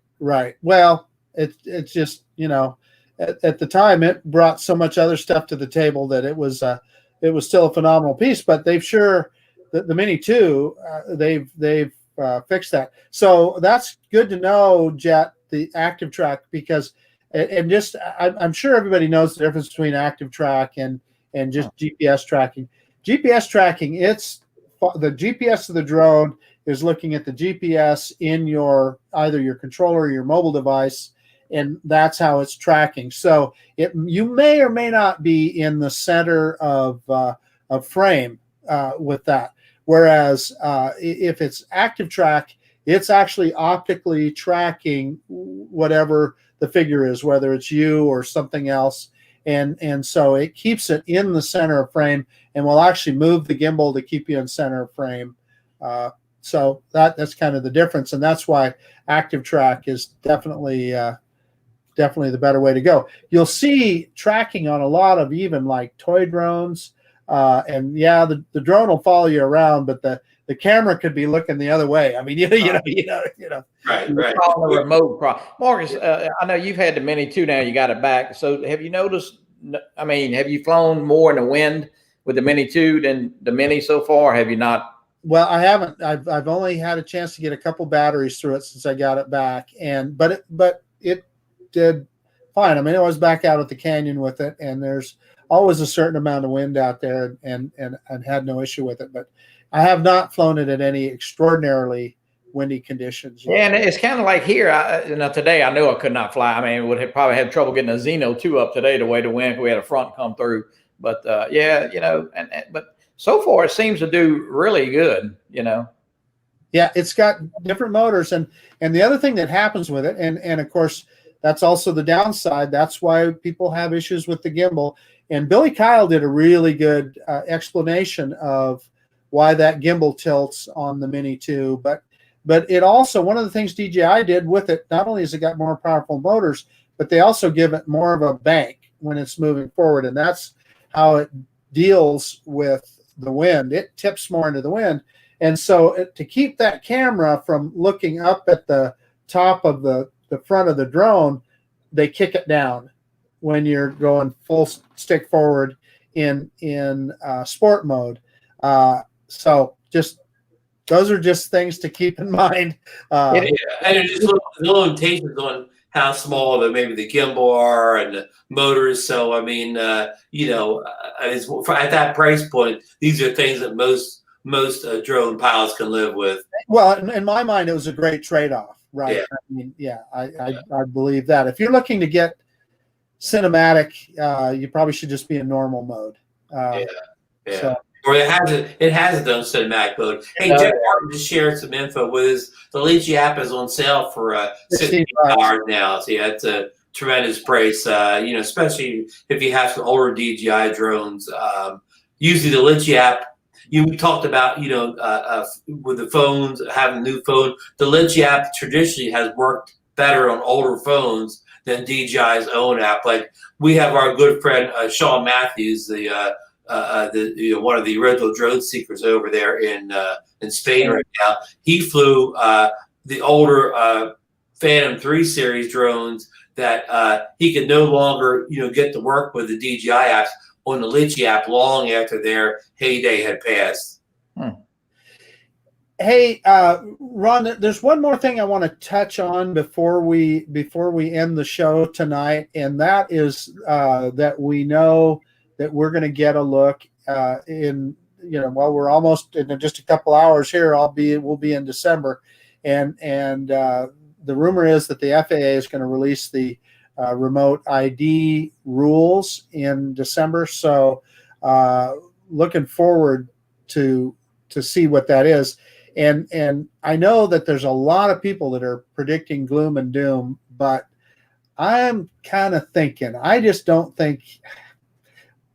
Well, it's just, at the time it brought so much other stuff to the table that it was still a phenomenal piece. But they've the Mini 2 they've fixed that. So that's good to know, Jet, the active track, because I'm sure everybody knows the difference between active track and just GPS tracking. GPS tracking, it's the GPS of the drone is looking at the GPS in either your controller or your mobile device, and that's how it's tracking. So you may or may not be in the center of frame with that. Whereas if it's active track, it's actually optically tracking whatever the figure is, whether it's you or something else. And so it keeps it in the center of frame and will actually move the gimbal to keep you in center of frame. So that's kind of the difference. And that's why active track is definitely the better way to go. You'll see tracking on a lot of even like toy drones. And yeah, the drone will follow you around, but the camera could be looking the other way. I mean, you know. Right. On the remote Marcus, I know you've had the Mini 2 now. You got it back. So have you noticed? I mean, have you flown more in the wind with the Mini 2 than the Mini so far? Have you not? Well, I haven't. I've only had a chance to get a couple batteries through it since I got it back, but it did fine. I mean, I was back out at the canyon with it, and there's always a certain amount of wind out there, and had no issue with it. But I have not flown it in any extraordinarily windy conditions yet. Yeah, and it's kind of like here. Today I know I could not fly. I mean, would have probably had trouble getting a Xeno 2 up today the way the wind. We had a front come through, but yeah, but so far it seems to do really good. Yeah, it's got different motors, and the other thing that happens with it, and of course that's also the downside. That's why people have issues with the gimbal. And Billy Kyle did a really good explanation of why that gimbal tilts on the Mini 2, but it also, one of the things DJI did with it, not only has it got more powerful motors, but they also give it more of a bank when it's moving forward, and that's how it deals with the wind. It tips more into the wind, and so to keep that camera from looking up at the top of the front of the drone, they kick it down when you're going full stick forward in sport mode. So just those are just things to keep in mind. And just the limitations on how small maybe the gimbal are and the motors. So I mean, at that price point, these are things that most drone pilots can live with. Well, in my mind, it was a great trade-off, right? Yeah. I believe that. If you're looking to get cinematic, you probably should just be in normal mode. So. Or it hasn't done cinematic mode. Hey, Jeff Martin just shared some info with us. The Litchi app is on sale for $16 now. So yeah, it's a tremendous price. Especially if you have some older DJI drones. Using the Litchi app, we talked about with the phones, having a new phone. The Litchi app traditionally has worked better on older phones than DJI's own app. Like we have our good friend Sean Matthews, one of the original drone seekers over there in Spain right now. He flew the older Phantom 3 series drones that he could no longer get to work with the DJI apps on the Litchi app long after their heyday had passed. Hey, Ron, there's one more thing I want to touch on before we end the show tonight, and that is that we know that we're going to get a look we're almost in just a couple hours here. We'll be in December, and the rumor is that the FAA is going to release the remote ID rules in December. So, looking forward to see what that is. And I know that there's a lot of people that are predicting gloom and doom, but I'm kind of thinking, I just don't think.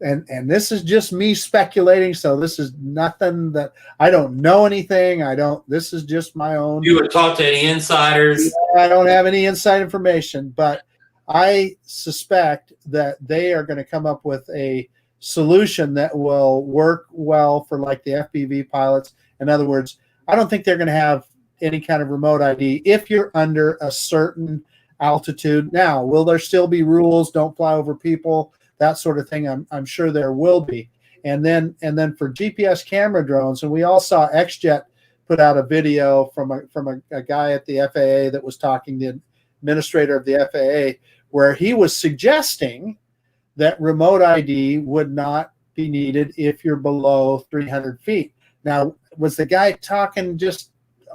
And this is just me speculating, so this is nothing that I don't know anything. This is just my own. You would talk to any insiders? I don't have any inside information, but I suspect that they are going to come up with a solution that will work well for like the FPV pilots. In other words, I don't think they're going to have any kind of remote ID if you're under a certain altitude. Now, will there still be rules? Don't fly over people. That sort of thing, I'm sure there will be. And then for GPS camera drones, and we all saw XJet put out a video from a guy at the FAA that was talking to the administrator of the FAA, where he was suggesting that remote ID would not be needed if you're below 300 feet. Now, was the guy talking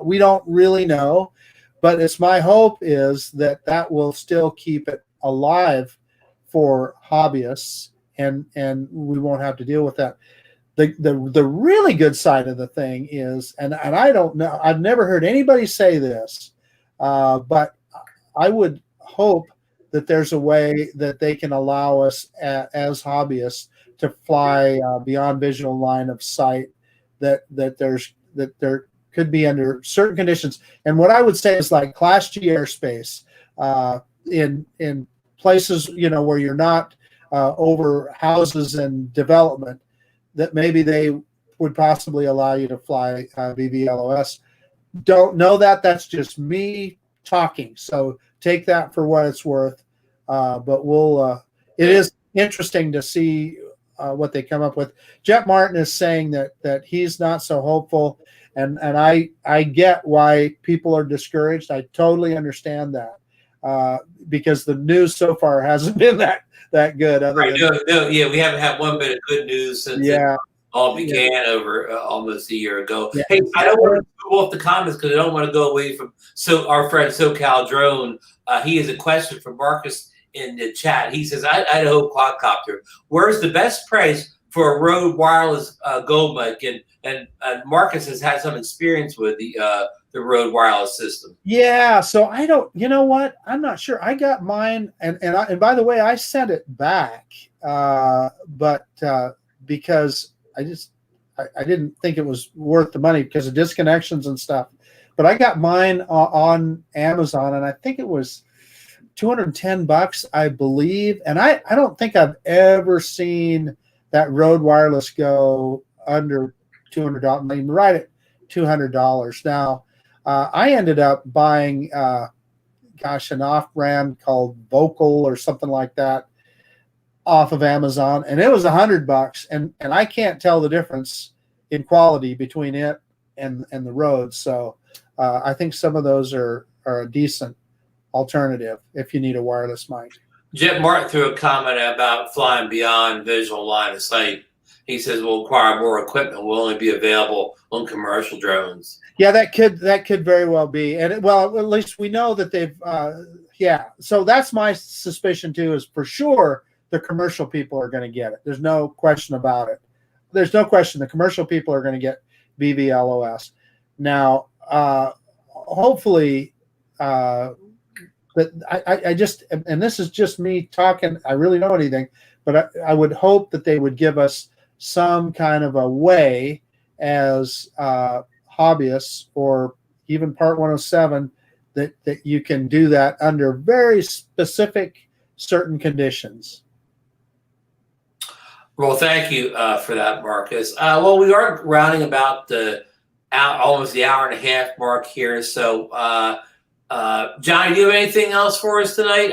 we don't really know, but it's my hope is that will still keep it alive for hobbyists, and we won't have to deal with that. The really good side of the thing is, and I don't know, I've never heard anybody say this, but I would hope that there's a way that they can allow us as hobbyists to fly beyond visual line of sight, that there could be under certain conditions. And what I would say is like Class G airspace in places where you're not over houses and development, that maybe they would possibly allow you to fly VVLOS. Don't know that. That's just me talking. So take that for what it's worth. But it is interesting to see what they come up with. Jeff Martin is saying that he's not so hopeful, and I get why people are discouraged. I totally understand that. Because the news so far hasn't been that good. We haven't had one bit of good news since all began over almost a year ago. Yeah. Hey, I don't want to go off the comments because I don't want to go away from our friend SoCal Drone. He has a question for Marcus in the chat. He says, Idaho quadcopter, where's the best price for a Rode wireless Gold mic? And Marcus has had some experience with the Rode wireless system. Yeah, so I don't. You know what? I'm not sure. I got mine, and by the way, I sent it back, but because I didn't think it was worth the money because of disconnections and stuff. But I got mine on Amazon, and I think it was $210, I believe. And I don't think I've ever seen that Rode wireless go under $200, maybe right at $200. Now, I ended up buying, an off-brand called Vocal or something like that off of Amazon, and it was $100, and I can't tell the difference in quality between it and the Rode. So I think some of those are a decent alternative if you need a wireless mic. Jet Martin threw a comment about flying beyond visual line of sight. He says we'll require more equipment, will only be available on commercial drones. Yeah, that could very well be, and well, at least we know that they've. So that's my suspicion too. Is for sure the commercial people are going to get it. There's no question about it. There's no question the commercial people are going to get BVLOS. Now, hopefully, but I just, and this is just me talking. I really don't know anything, but I would hope that they would give us some kind of a way as hobbyists or even Part 107 that you can do that under very specific certain conditions. Well, thank you for that, Marcus. Well, we are rounding about almost the hour and a half mark here. So, Johnny, do you have anything else for us tonight?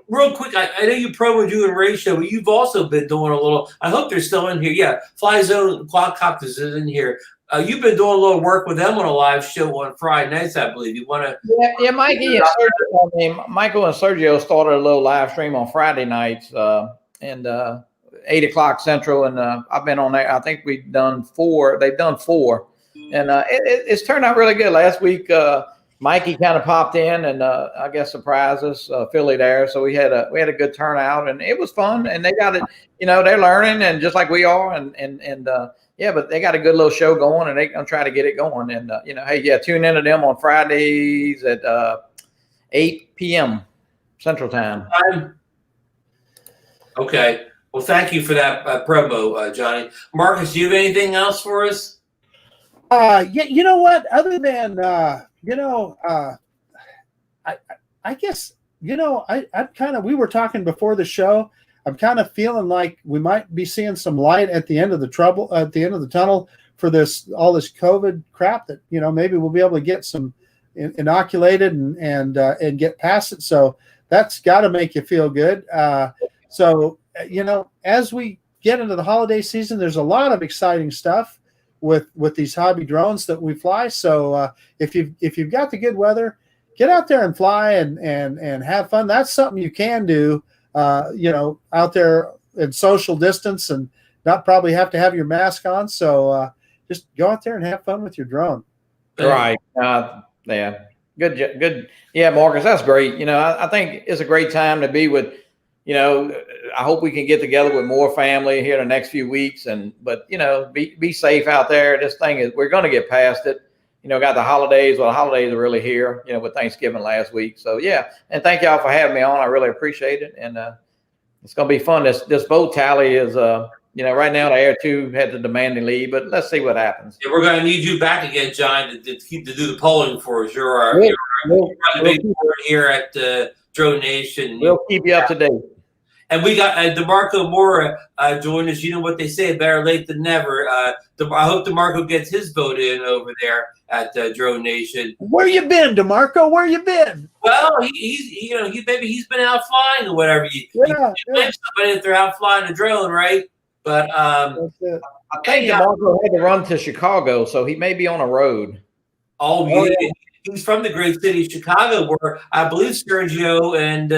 Real quick, I know you promoed doing ratio, but you've also been doing a little. I hope they're still in here. Yeah, Fly Zone Quadcopters is in here. You've been doing a little work with them on a live show on Friday nights, I believe. You want to? Yeah, Mikey and Sergio, Michael and Sergio started a little live stream on Friday nights, and 8 o'clock Central, and I've been on there. I think we've done 4. They've done 4, and it's turned out really good. Last week, Mikey kind of popped in and I guess surprised us, Philly there. So we had a good turnout, and it was fun. And they got it, they're learning, and just like we are, and but they got a good little show going, and they're gonna try to get it going. And tune into them on Fridays at 8 p.m. Central Time. Okay. Well, thank you for that promo, Johnny. Marcus, do you have anything else for us? You know what? Other than I guess I'm kind of. We were talking before the show. I'm kind of feeling like we might be seeing some light at the end of the tunnel for all this COVID crap. That maybe we'll be able to get some inoculated and get past it. So that's got to make you feel good. So as we get into the holiday season, there's a lot of exciting stuff with these hobby drones that we fly. So if you've got the good weather, get out there and fly and have fun. That's something you can do, out there in social distance and not probably have to have your mask on. So just go out there and have fun with your drone. Right. Yeah. Good. Yeah, Marcus, that's great. I think it's a great time to be with. I hope we can get together with more family here in the next few weeks, but be safe out there. This thing is, we're going to get past it. Got the holidays. Well, the holidays are really here, with Thanksgiving last week. So yeah. And thank y'all for having me on. I really appreciate it. And it's going to be fun. This boat tally is, right now the Air 2 had the demanding lead, but let's see what happens. Yeah, we're going to need you back again, John, to do the polling for us. You're the big board here at DroneNation. We'll keep you up to date. And we got DeMarco Mora joined us. You know what they say, better late than never. I hope DeMarco gets his vote in over there at DroneNation. Where you been, DeMarco? Where you been? Well, he's been out flying or whatever. You blame somebody if they're out flying a drone, right? But I think DeMarco had to run to Chicago, so he may be on a road. Oh, yeah. He's from the great city of Chicago, where I believe Sergio and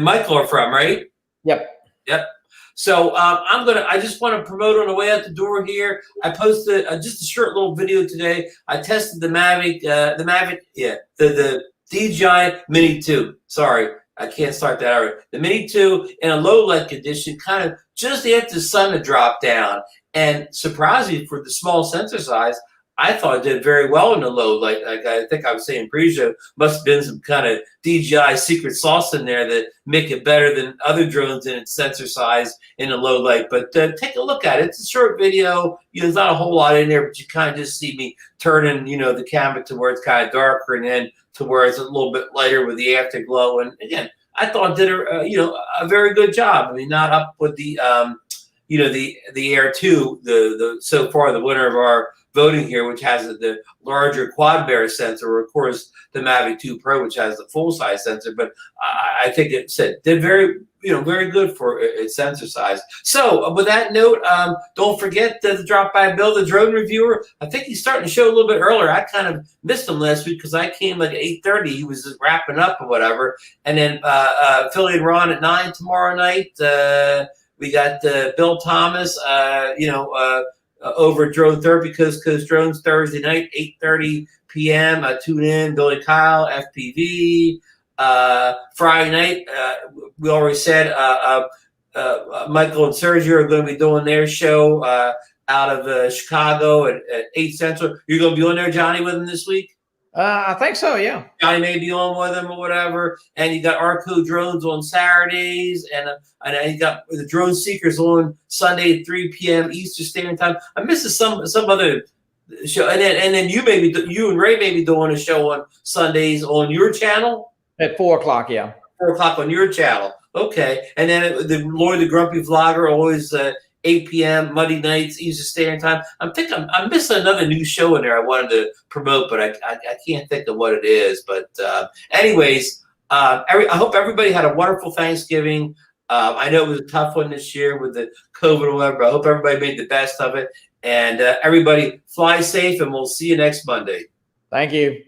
Michael are from, right? Yep. So I just want to promote on the way out the door here. I posted just a short little video today. I tested the Mavic, the DJI Mini 2. Sorry, I can't start that already. The Mini 2 in a low light condition, kind of just after the sun had dropped down. And surprisingly, for the small sensor size, I thought it did very well in the low light. Like I think I was saying pre-show, must have been some kind of DJI secret sauce in there that make it better than other drones in its sensor size in the low light. But take a look at it. It's a short video. There's not a whole lot in there, but you kind of just see me turning, the camera to where it's kind of darker and then to where it's a little bit lighter with the afterglow. And again, I thought it did a very good job. I mean, not up with the the Air 2, the so far the winner of our voting here, which has the larger quad bear sensor, or of course the Mavic 2 Pro, which has the full size sensor. But I think it did very good for its sensor size. So with that note, don't forget to drop by Bill, the drone reviewer. I think he's starting to show a little bit earlier. I kind of missed him last week because I came like at 8:30. He was just wrapping up or whatever. And then Philly and Ron at 9 tomorrow night. We got Bill Thomas, over Drone Therapy, because Drones Thursday night, 8:30 p.m. Tune in. Billy Kyle, FPV. Friday night, we already said Michael and Sergio are going to be doing their show out of Chicago at 8 Central. You're going to be on there, Johnny, with them this week? I think so, yeah. Johnny may be on with them or whatever. And you got Arco Drones on Saturdays, and you got the Drone Seekers on Sunday at 3 p.m. Eastern Standard Time. I'm missing some other show, and then you and Ray may be doing a show on Sundays on your channel at 4 o'clock. Yeah, 4 o'clock on your channel. Okay, and then the Lloyd the Grumpy Vlogger always 8 p.m. Monday nights Eastern Standard Time. I'm missing another new show in there I wanted to promote, but I can't think of what it is. But anyways, I hope everybody had a wonderful Thanksgiving. I know it was a tough one this year with the COVID or whatever. I hope everybody made the best of it. And everybody fly safe, and we'll see you next Monday. Thank you.